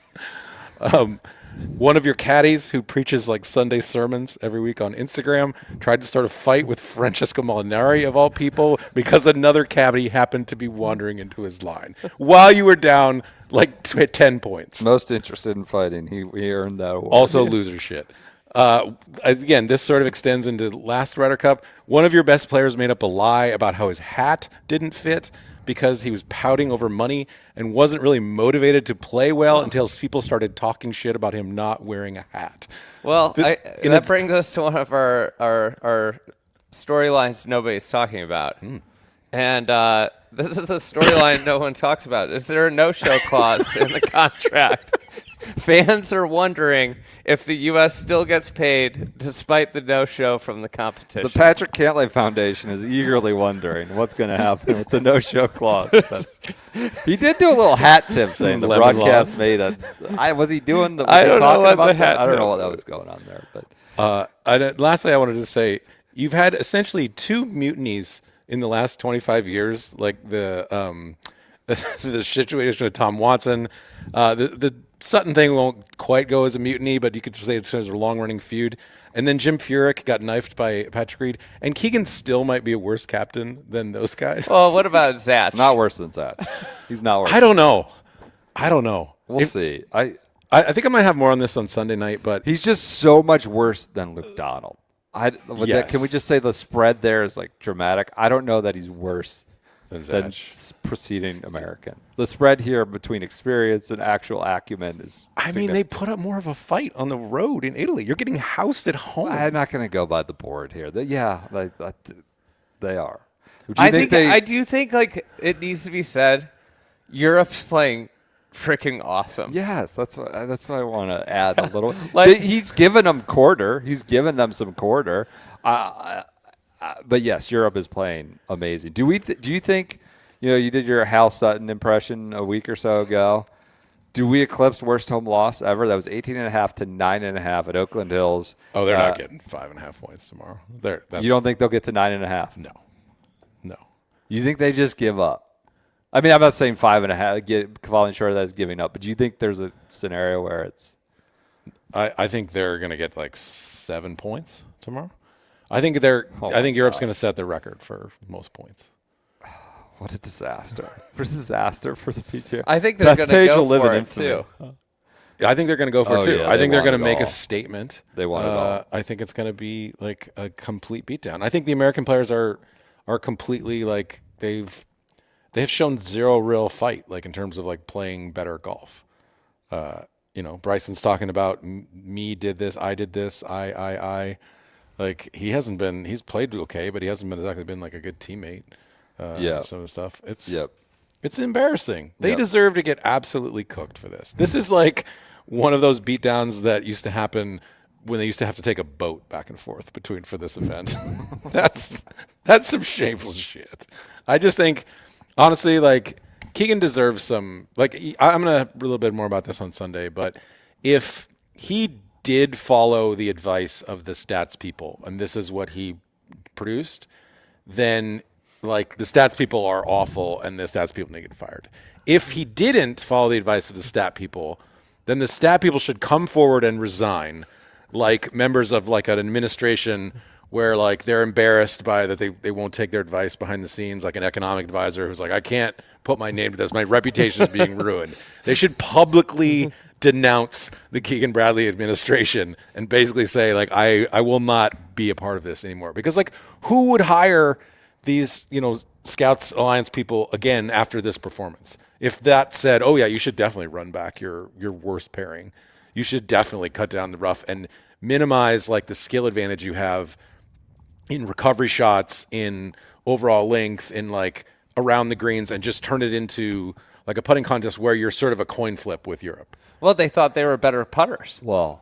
One of your caddies who preaches like Sunday sermons every week on Instagram tried to start a fight with Francesco Molinari of all people because another caddy happened to be wandering into his line while you were down like 10 points. Most interested in fighting. He earned that award. Also loser shit. Again, this sort of extends into last Ryder Cup. One of your best players made up a lie about how his hat didn't fit because he was pouting over money and wasn't really motivated to play well until people started talking shit about him not wearing a hat. Well, that brings us to one of our storylines nobody's talking about. And this is a storyline no one talks about. Is there a no-show clause in the contract? Fans are wondering if the U.S. still gets paid despite the no-show from the competition. The Patrick Cantlay Foundation is eagerly wondering what's going to happen with the no-show clause. He did do a little hat tip thing. The broadcast made a. Was he doing the? I don't know what the hat. I don't know what that was going on there. But lastly, I wanted to say you've had essentially 2 mutinies in the last 25 years, like the situation with Tom Watson, the Sutton thing won't quite go as a mutiny, but you could say it's a long-running feud. And then Jim Furyk got knifed by Patrick Reed. And Keegan still might be a worse captain than those guys. Well, what about Zach? Not worse than Zach. He's not worse. I don't know. We'll see. I think I might have more on this on Sunday night, but he's just so much worse than Luke Donald. Yes. Can we just say the spread there is like dramatic? I don't know that he's worse than preceding American. The spread here between experience and actual acumen is they put up more of a fight on the road in Italy. You're getting housed at home. I'm not going to go by the board here. They are. I do think like it needs to be said, Europe's playing freaking awesome. Yes, that's what I want to add a little. He's given them quarter. He's given them some quarter. But yes, Europe is playing amazing. Do you think, you did your Hal Sutton impression a week or so ago. Do we eclipse worst home loss ever? That was 18.5 to 9.5 at Oakland Hills. Oh, they're not getting 5.5 points tomorrow. You don't think they'll get to 9.5? No. You think they just give up? I mean, I'm not saying 5.5, falling short of that is giving up, but do you think there's a scenario where it's? I think they're going to get like 7 points tomorrow. I think Europe's going to set the record for most points. What a disaster! What a disaster for the PGA. I think they're going to go for it too. I think they're going to go for it too. Yeah, I think they're going to make a statement. They want it all. I think it's going to be like a complete beatdown. I think the American players are completely like they've shown zero real fight, like in terms of like playing better golf. Bryson's talking about me did this, I did this, I. Like he's played okay, but he hasn't exactly been like a good teammate. Some of the stuff. It's embarrassing. They deserve to get absolutely cooked for this. This is like one of those beatdowns that used to happen when they used to have to take a boat back and forth for this event. That's some shameful shit. I just think, honestly, like Keegan deserves some. Like I'm gonna a little bit more about this on Sunday, but if he did follow the advice of the stats people, and this is what he produced, then like the stats people are awful and the stats people need to get fired. If he didn't follow the advice of the stat people, then the stat people should come forward and resign like members of like an administration where like they're embarrassed by that they won't take their advice behind the scenes, like an economic advisor who's like, I can't put my name to this. My reputation is being ruined. They should publicly denounce the Keegan Bradley administration and basically say like, I will not be a part of this anymore. Because like who would hire these, Scouts Alliance people again after this performance? If that said, oh yeah, you should definitely run back your worst pairing. You should definitely cut down the rough and minimize like the skill advantage you have in recovery shots, in overall length, in like around the greens, and just turn it into like a putting contest where you're sort of a coin flip with Europe. Well, they thought they were better putters. Well,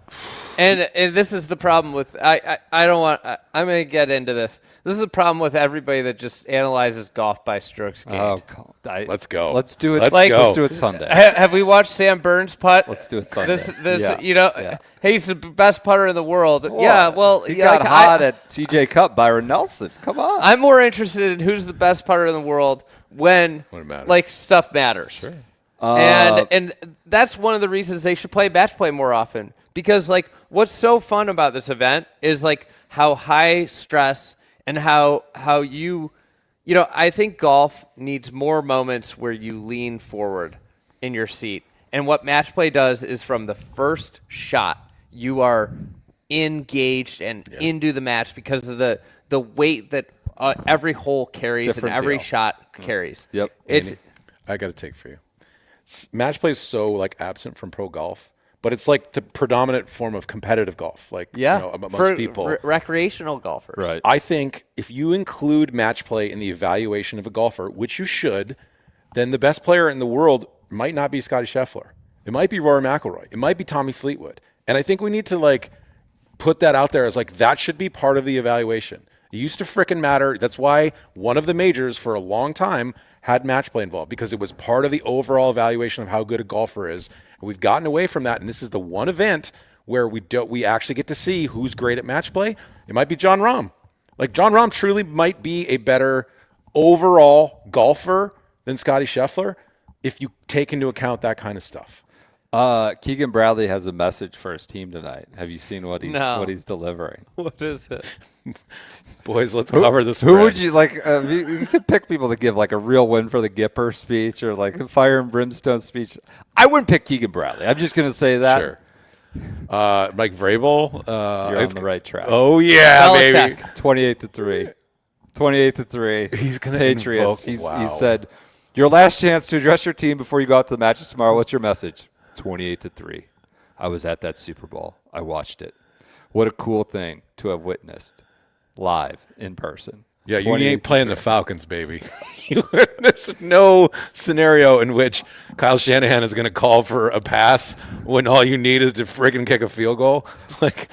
and this is the problem with I don't want. I'm going to get into this. This is the problem with everybody that just analyzes golf by strokes gained. Let's go. Let's do it. Let's do it Sunday. Have we watched Sam Burns putt? Let's do it Sunday. Hey, he's the best putter in the world. Well, yeah, well, he got hot at CJ Cup. Byron Nelson. Come on. I'm more interested in who's the best putter in the world when stuff matters. Sure. And that's one of the reasons they should play match play more often, because what's so fun about this event is how high stress and how I think golf needs more moments where you lean forward in your seat. And what match play does is from the first shot, you are engaged and into the match because of the weight that every hole carries Different and every deal. shot carries. Yep. It's I got a take for you. Match play is so absent from pro golf, but it's the predominant form of competitive golf. Amongst for people, recreational golfers. Right. I think if you include match play in the evaluation of a golfer, which you should, then the best player in the world might not be Scotty Scheffler. It might be Rory McIlroy. It might be Tommy Fleetwood. And I think we need to put that out there as that should be part of the evaluation. It used to frickin' matter. That's why one of the majors for a long time had match play involved, because it was part of the overall evaluation of how good a golfer is. And we've gotten away from that, and this is the one event where we actually get to see who's great at match play. It might be Jon Rahm. Jon Rahm truly might be a better overall golfer than Scotty Scheffler if you take into account that kind of stuff. Keegan Bradley has a message for his team tonight. Have you seen what he's delivering? What is it? Boys, let's cover this. Who would you like? You could pick people to give a real win for the Gipper speech or a fire and brimstone speech. I wouldn't pick Keegan Bradley. I'm just going to say that. Sure. Mike Vrabel. You're on the right track. Oh yeah, baby. 28-3. 28-3. He's going to Patriots. Wow. He said, "Your last chance to address your team before you go out to the matches tomorrow. What's your message?" 28-3. I was at that Super Bowl. I watched it. What a cool thing to have witnessed live in person. Yeah, you ain't playing the Falcons, baby. There's no scenario in which Kyle Shanahan is going to call for a pass when all you need is to friggin' kick a field goal.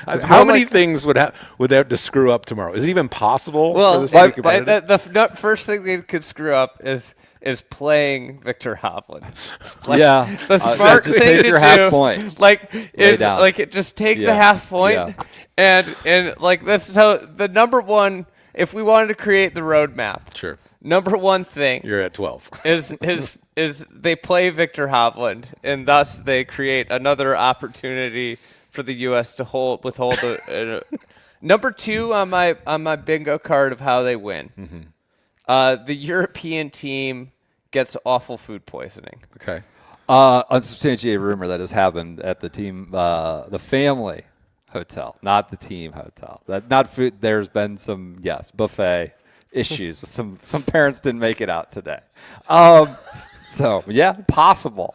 How many things would they have to screw up tomorrow? Is it even possible? Well, for this to be competitive? the first thing they could screw up is playing Victor Hovland. The smart just thing take to your do, half point. just take the half point, and this. So the number one, if we wanted to create the roadmap, sure. Number one thing You're at 12. is they play Victor Hovland, and thus they create another opportunity for the U.S. to withhold. Number two on my bingo card of how they win. Mm-hmm. The European team gets awful food poisoning. Okay. Unsubstantiated rumor that has happened at the team, the family hotel, not the team hotel. Not food. There's been some buffet issues. Some parents didn't make it out today. So yeah, possible.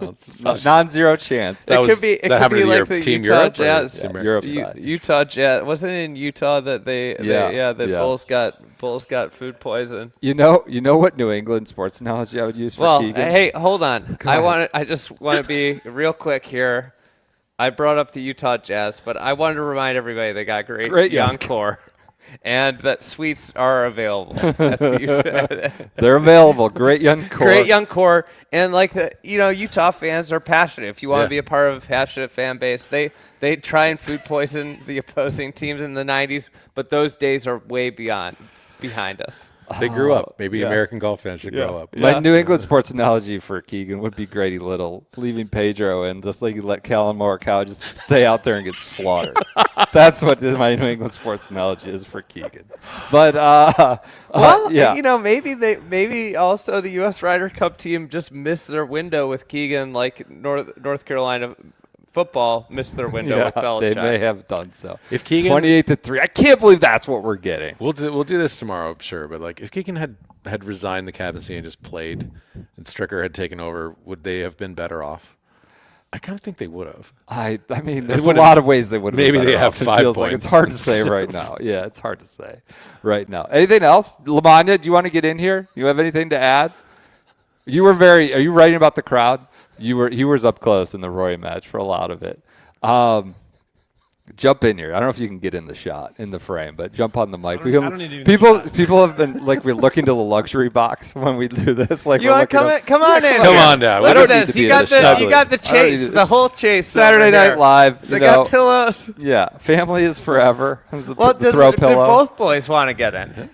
Non-zero chance. It could be like the Team Utah Europe Jazz. Europe side. Utah Jazz. Wasn't it in Utah that Bulls got food poison? You know what New England sports analogy I would use for Keegan? Hey, hold on. I just want to be real quick here. I brought up the Utah Jazz, but I wanted to remind everybody they got great young core. And that suites are available. They're available. Great young core. Great young core. And Utah fans are passionate. If you want to be a part of a passionate fan base, they try and food poison the opposing teams in the 90s, but those days are way behind us. They grew up. Maybe American golf fans should grow up. My New England sports analogy for Keegan would be Grady Little leaving Pedro and just you let Kellen Morikawa just stay out there and get slaughtered. That's what my New England sports analogy is for Keegan. But maybe also the U.S. Ryder Cup team just missed their window with Keegan, like North Carolina football missed their window with Belichick. They may have done so. If Keegan 28-3, I can't believe that's what we're getting. We'll do this tomorrow, sure. But if Keegan had resigned the captaincy and just played, and Stricker had taken over, would they have been better off? I kind of think they would have. I mean, there's a lot of ways they would have. Maybe been they better have off. 5 points. Like it's hard to say right now. Yeah, it's hard to say right now. Anything else, Lamanya? Do you want to get in here? You have anything to add? You were very. Are you writing about the crowd? He was up close in the Rory match for a lot of it. Jump in here. I don't know if you can get in the shot, in the frame, but jump on the mic. I don't need to do People have been like, we're looking to the luxury box when we do this. Like, You want to come on in? Come on down. Look We at don't need this. to be You in got the the snugly. you got the chase, the whole chase. Saturday over Night here. Live. They You got know, pillows. yeah, family is forever. Well, The throw pillow. both boys want to get in?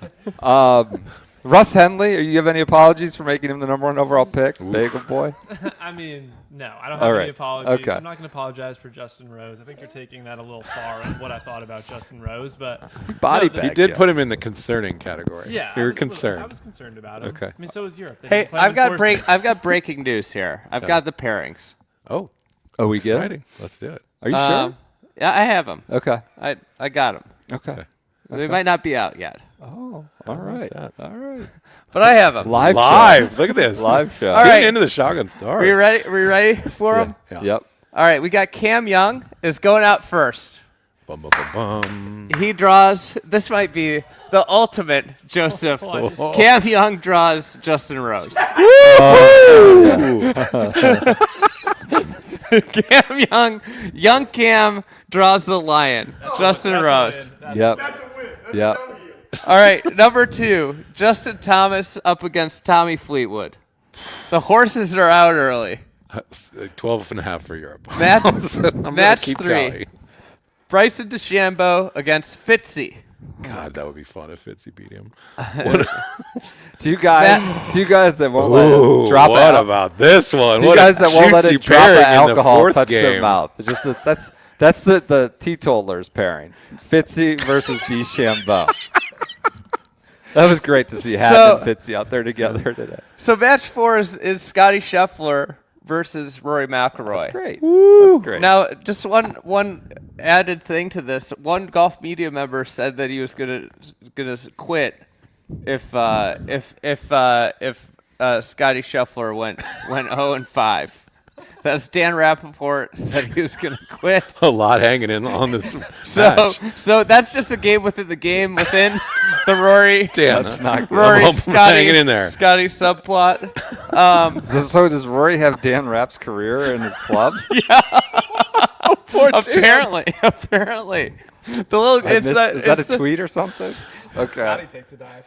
Russ Henley, you have any apologies for making him the number 1 overall pick? Bagel boy. I mean, no, I don't All have right. any apologies. Okay. I'm not going to apologize for Justin Rose. I think you're taking that a little far on what I thought about Justin Rose, but Body no, the- bag. You did Yeah. put him in the concerning category. Yeah, You I were was concerned. I was concerned about him. Okay. I mean, so was Europe. They Hey, didn't play him in force. I've got breaking news here. I've got the pairings. Oh, Oh, we get it? exciting. Let's do it. Are you sure? Yeah, I have them. Okay. I got them. Okay. They might not be out yet, Oh, all right. that. All right. but I have them. Live. Live. Look at this. Live show. All Tune right. into the Shotgun Star. Are you ready? Are we ready for them? Yeah. Yep. All right, we got Cam Young is going out first. Bum, bum, bum, bum. He draws. This might be the ultimate Joseph. I just- Cam Young draws Justin Rose. Young Cam draws the Lion. Justin That's a Rose. win. Yep. Yep. All right, number 2, Justin Thomas up against Tommy Fleetwood. The horses are out early. 12 and a half for Europe. Match, I'm gonna match keep 3, tally. Bryson DeChambeau against Fitzy. God, that would be fun if Fitzy beat him. Two guys that won't let Ooh, him drop what out. about this one? Two What guys a that won't let juicy it drop pairing of in the alcohol fourth touch their game. mouth. It's just that's the teetotalers pairing. Fitzy versus DeChambeau. That was great to see Hatton and Fitzy out there together today. So match 4 is Scotty Scheffler versus Rory McIlroy. That's great. That's great. Now, just one added thing to this. One golf media member said that he was gonna quit if Scotty Scheffler went 0-5. That's Dan Rappaport said he was gonna quit. A lot hanging in on this So that's just a game within the game within the Rory. Dan, That's not good. Rory I'm Scotty hanging in there. Scotty subplot. So does Rory have Dan Rapp's career in his club? Apparently. The little I it's missed- a, is that it's a tweet or something? Scotty Okay. takes a dive.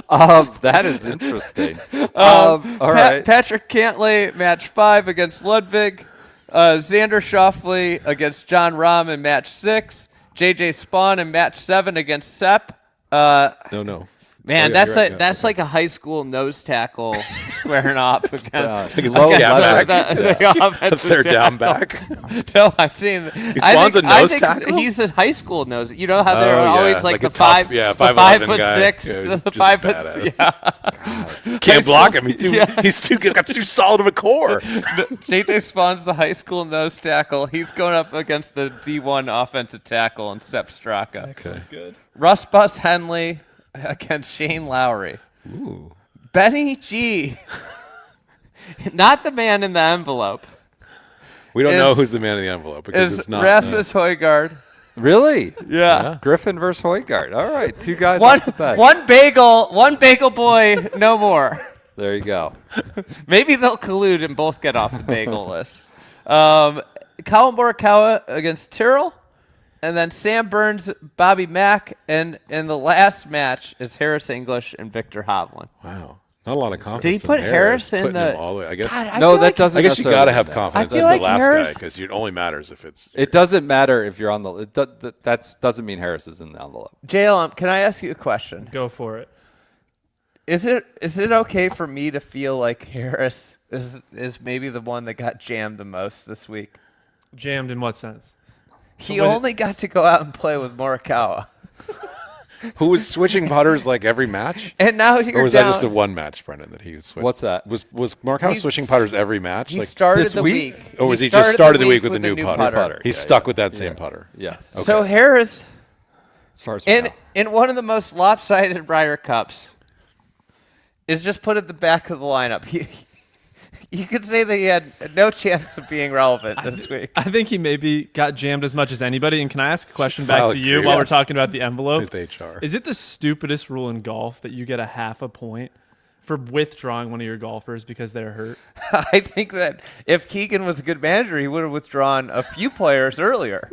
That is interesting. All right. Patrick Cantlay, match 5 against Ludwig. Xander Schauffele against John Rahm in match 6. JJ Spawn in match 7 against Sepp. No. Man, Oh, yeah, that's you're right, yeah. that's like a high school nose tackle squaring off against Low Scat level. back. the offensive They're down tackle. back. No, I've seen. Spawn's a nose tackle? He's a high school nose. You know how they're Oh, yeah, always like the a tough, 5, yeah, the 5'11" 5'6", guy. Yeah, he's the just 5 badass. foot. Yeah. Can't block him. He's got too solid of a core. JJ Spawn's the high school nose tackle. He's going up against the D1 offensive tackle and Sepp Straka. Okay. Good. Russ Bus Henley against Shane Lowry. Ooh. Benny G. Not the man in the envelope. We don't Is- know who's the man in the envelope because Is it's not. Rasmus Højgaard. Really? Yeah. Griffin versus Højgaard. All right. Two guys One, off the bench. one bagel boy, no more. There you go. Maybe they'll collude and both get off the bagel list. Colin Morikawa against Tyrrell. And then Sam Burns, Bobby Mack, and the last match is Harris English and Victor Hovland. Wow. Not a lot of confidence. Did he put in Harris in putting the? him all the way. I guess. God, I No, feel that like- doesn't. I guess you necessarily got to have mean that. confidence I feel in like the last Harris- guy because it only matters if it's. It doesn't matter if you're on the. That doesn't mean Harris is in the envelope. JLM, can I ask you a question? Go for it. Is it okay for me to feel like Harris is maybe the one that got jammed the most this week? Jammed in what sense? He only got to go out and play with Morikawa, Who was switching putters like every match? and now you're Or was down. that just a one match, Brendan, that he switched? What's that? Was Mark He's- switching putters every match? He Like, started this the week? week. or was he just started the week with a new putter? He's Yeah, stuck yeah. with that same putter. Yes. So Harris, As far as we know. in one of the most lopsided Ryder Cups, is just put at the back of the lineup. You could say that he had no chance of being relevant this week. I think he maybe got jammed as much as anybody. And can I ask a question File back to a you career. while we're Yes. talking about the envelope? With HR. Is it the stupidest rule in golf that you get a half a point for withdrawing one of your golfers because they're hurt? I think that if Keegan was a good manager, he would have withdrawn a few players earlier.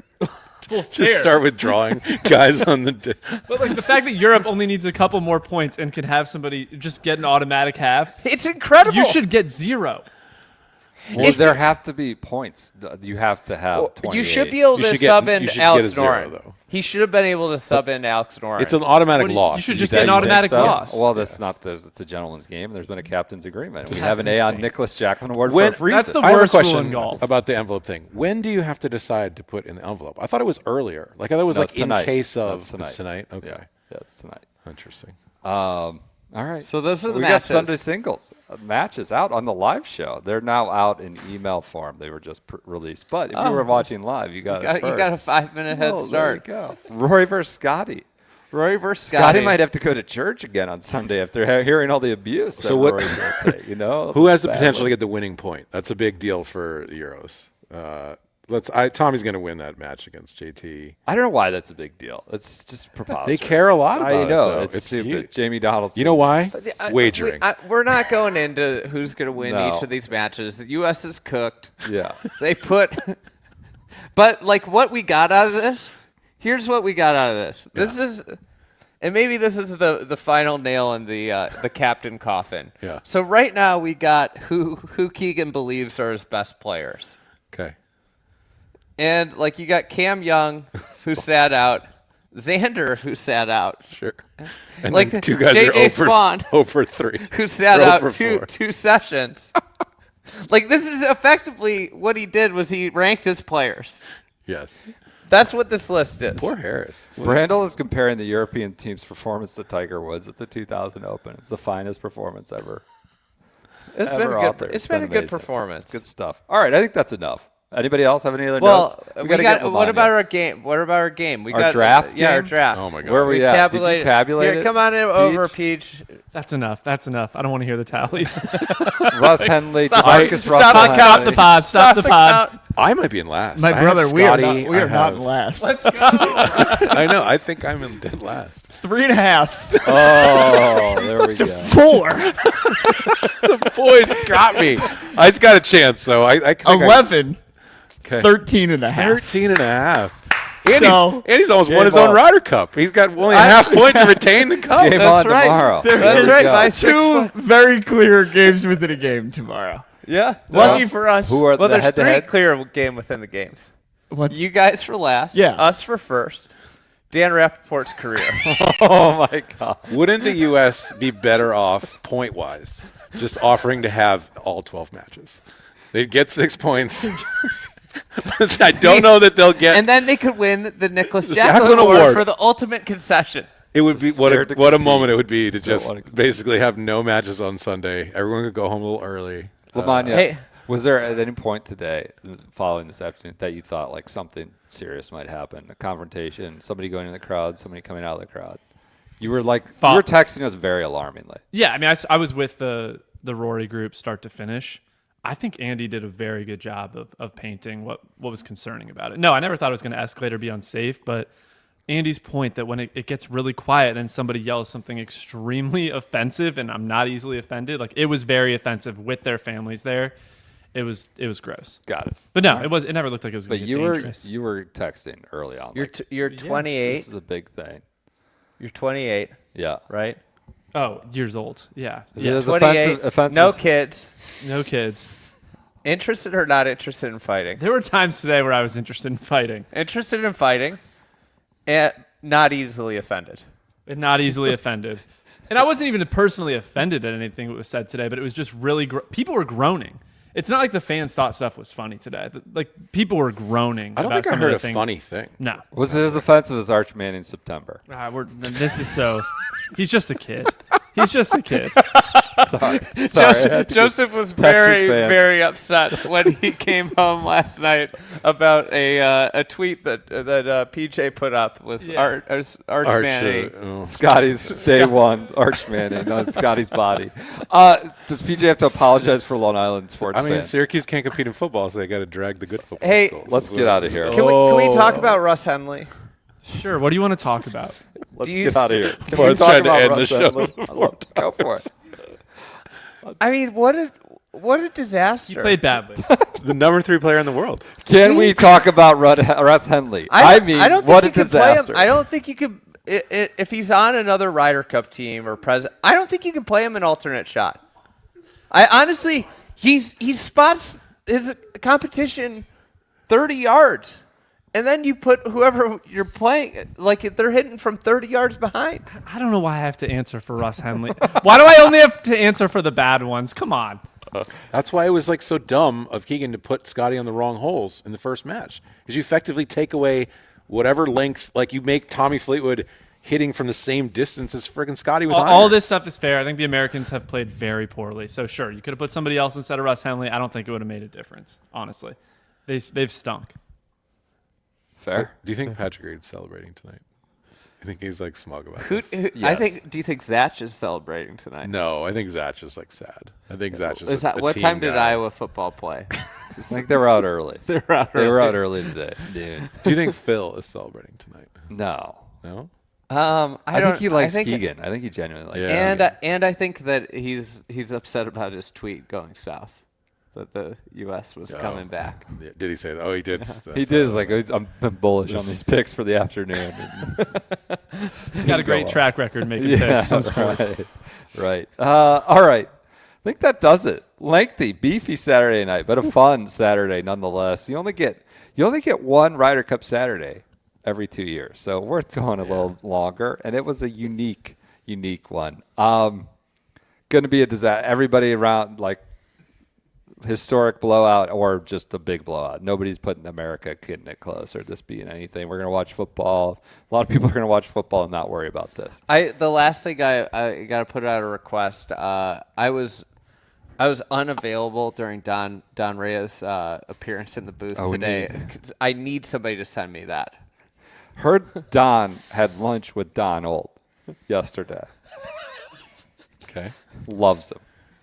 Just start withdrawing guys on the. But like the fact that Europe only needs a couple more points and can have somebody just get an automatic half, it's incredible. You should get 0. Well, there have to be points. You have to have 28. You should be able to sub in Alex Noren. He should have been able to sub in Alex Noren. It's an automatic loss. You should just get an automatic loss. Well, that's not. It's a gentleman's game. There's been a captain's agreement. We have an Aon Nicholas Jackman Award for a reason. That's the I have a worst rule in question golf. about the envelope thing. When do you have to decide to put in the envelope? I thought it was earlier. Like I thought it was like in case of. It's tonight. Okay. Yeah, it's tonight. Interesting. All right. So those are the we matches. got Sunday singles matches out on the live show. They're now out in email form. They were just released. But if you were watching live, you got a 5-minute head start. There you go. Rory versus Scotty. Rory versus Scotty. Scotty might have to go to church again on Sunday after hearing all the abuse. So what? Rory's gonna take, you know, who has the potential to get the winning point? That's a big deal for the Euros. Tommy's going to win that match against JT. I don't know why that's a big deal. It's just preposterous. They care a lot about it. I know. Though. It's stupid. Huge. Jamie Donaldson. You know why? Wagering. We're not going into who's going to win each of these matches. The U.S. is cooked. Yeah. They put – but, like, what we got out of this, here's what we got out of this. This is – and maybe this is the final nail in the captain coffin. Yeah. So right now we got who Keegan believes are his best players. Okay. And, like, you got Cam Young, who sat out, Xander, who sat out. Sure. And like then two guys JJ are Spawn, 0 for 3. who sat out 4. two sessions. Like, this is effectively what he did was he ranked his players. Yes. That's what this list is. Poor Harris. Brandel is comparing the European team's performance to Tiger Woods at the 2000 Open. It's the finest performance ever. It's been a good performance. Good stuff. All right, I think that's enough. Anybody else have any other notes? We got. What about our game? What about our game? We our got draft. Yeah, game? our draft. Oh my God. Where are we at? Did you tabulate Here, it? come on in over, Peach. That's enough. That's enough. I don't want to hear the tallies. Russ Henley, Stop the pod. Stop the pod. I might be in last. My brother, we are not in have, last. Let's go. I know. I think I'm in dead last. 3.5. Oh, there we go. 4. The boys got me. I just got a chance, though. I 11. Okay. 13.5. 13.5. Andy's almost won his own Ryder Cup. He's got only a half point to retain the cup. Game That's on right. tomorrow. That's right. By 2 very clear games within a game tomorrow. Yeah. Lucky for us. Who are Well, the there's 3 head-to-heads? clear game within the games. What? You guys for last. Yeah. Us for first. Dan Rappaport's career. Oh my God. Wouldn't the U.S. be better off point-wise just offering to have all 12 matches? They'd get 6 points. I don't know that they'll get. And then they could win the Nicholas Jacqueline Jacqueline Award Award for the ultimate concession. It would be what a moment it would be to just wanna compete. basically have no matches on Sunday. Everyone could go home a little early. Lamagna, was there at any point today, following this afternoon, that you thought like something serious might happen? A confrontation, somebody going in the crowd, somebody coming out of the crowd? You were like, you were texting us very alarmingly. Yeah, I mean, I was with the Rory group start to finish. I think Andy did a very good job of painting what was concerning about it. No, I never thought it was going to escalate or be unsafe, but Andy's point that when it gets really quiet, then somebody yells something extremely offensive, and I'm not easily offended. Like, it was very offensive with their families there. It was gross. Got it. But no, it never looked like it was going to get dangerous. But you were texting early on. You're 28. This is a big thing. You're 28. Yeah. Right? Oh, years old. Yeah. Is it as 28. offensive? No kids. No kids. Interested or not interested in fighting? There were times today where I was interested in fighting. Interested in fighting and not easily offended. And not easily offended. And I wasn't even personally offended at anything that was said today, but it was just really people were groaning. It's not like the fans thought stuff was funny today. Like, people were groaning. I don't about think I some heard of a the things. funny thing. No. Was it as offensive as Arch Manning in September? This is so. He's just a kid. He's just a kid. Sorry. Joseph was Texas fan. very upset when he came home last night about a tweet that PJ put up with Arch Manning. Scotty's day one Arch Manning on Scotty's body. Does PJ have to apologize for Long Island sports I mean, fans? Syracuse can't compete in football, so they got to drag the good football Hey, schools. Let's get out of here. Can we talk about Russ Henley? Sure. What do you want to talk about? Let's get out of here. Before I was trying to end the show. Go for it. I mean, what a disaster. He played badly. The number 3 player in the world. Can we talk about Russ Henley? I mean, I don't what a think you can play him. disaster. I don't think you could. If he's on another Ryder Cup team or president, I don't think you can play him an alternate shot. I honestly, he spots his competition 30 yards, and then you put whoever you're playing, like they're hitting from 30 yards behind. I don't know why I have to answer for Russ Henley. Why do I only have to answer for the bad ones? Come on. That's why it was like so dumb of Keegan to put Scotty on the wrong holes in the first match, because you effectively take away whatever length, like you make Tommy Fleetwood hitting from the same distance as friggin' Scotty with all this stuff is fair. I think the Americans have played very poorly. So sure, you could have put somebody else instead of Russ Henley. I don't think it would have made a difference, honestly. They've stunk. Fair. Do you think Patrick Reed's celebrating tonight? I think he's like smug about this. Yes. Do you think Zach is celebrating tonight? No, I think Zach is like sad. I think Zach is like What time did Iowa football play? I think they were out early. They were out early today. Dude. Do you think Phil is celebrating tonight? No. No? I think he likes Keegan. I think he genuinely likes Keegan. And I think that he's upset about his tweet going south, that the U.S. was coming back. Did he say that? Oh, he did. He did. Like, I'm bullish on these picks for the afternoon. He's got a great track record making picks on sports. Right. All right. I think that does it. Lengthy, beefy Saturday night, but a fun Saturday nonetheless. You only get one Ryder Cup Saturday every 2 years, so worth going a little longer. And it was a unique one. Going to be a disaster. Everybody around, like, historic blowout or just a big blowout. Nobody's putting America getting it close or this being anything. We're going to watch football. A lot of people are going to watch football and not worry about this. The last thing I got to put out a request. I was unavailable during Don Reyes' appearance in the booth today. I need somebody to send me that. Heard Don had lunch with Don Old yesterday. Okay. Loves him.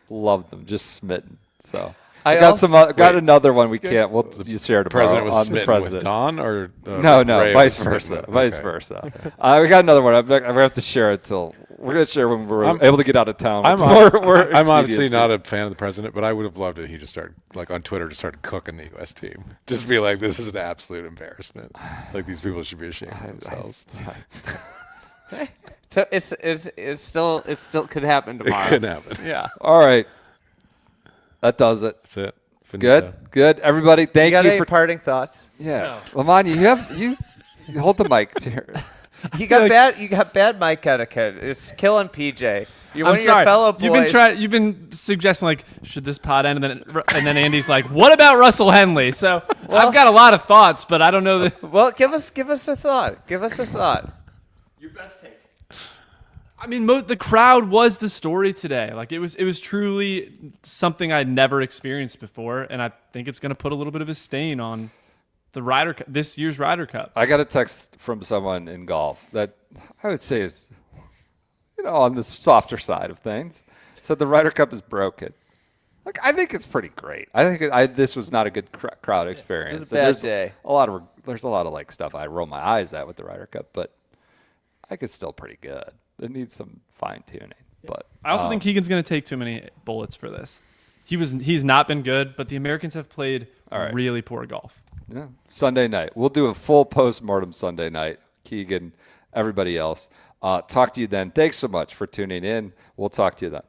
Loved them. Just smitten. So I got another one we can't. We'll you share tomorrow. President was on smitten the president with Don or no, Ray vice versa. Vice versa. We got another one. We have to share it till we're going to share when we're able to get out of town. I'm obviously not a fan of the president, but I would have loved it if he just started, like on Twitter, just started cooking the U.S. team. Just be like, this is an absolute embarrassment. Like, these people should be ashamed of themselves. So it still could happen tomorrow. It could happen. Yeah. All right. That does it. That's it. Finito. Good. Everybody, thank you for parting thoughts. Yeah. No. Lamont, you hold the mic here. You got bad mic etiquette. It's killing PJ. You're one of your fellow boys. You've been suggesting, like, should this pod end, and then Andy's like, what about Russell Henley? So I've got a lot of thoughts, but I don't know that. Well, give us a thought. Give us a thought. Your best take. I mean, the crowd was the story today. Like, it was truly something I'd never experienced before, and I think it's going to put a little bit of a stain on the Ryder Cup, this year's Ryder Cup. I got a text from someone in golf that I would say is, on the softer side of things. Said the Ryder Cup is broken. Like, I think it's pretty great. I think this was not a good crowd experience. It was a bad day. There's a lot of like stuff I roll my eyes at with the Ryder Cup, but I think it's still pretty good. It needs some fine tuning. But I also think Keegan's going to take too many bullets for this. He's not been good, but the Americans have played really poor golf. Yeah. Sunday night. We'll do a full post-mortem Sunday night. Keegan, everybody else. Talk to you then. Thanks so much for tuning in. We'll talk to you then.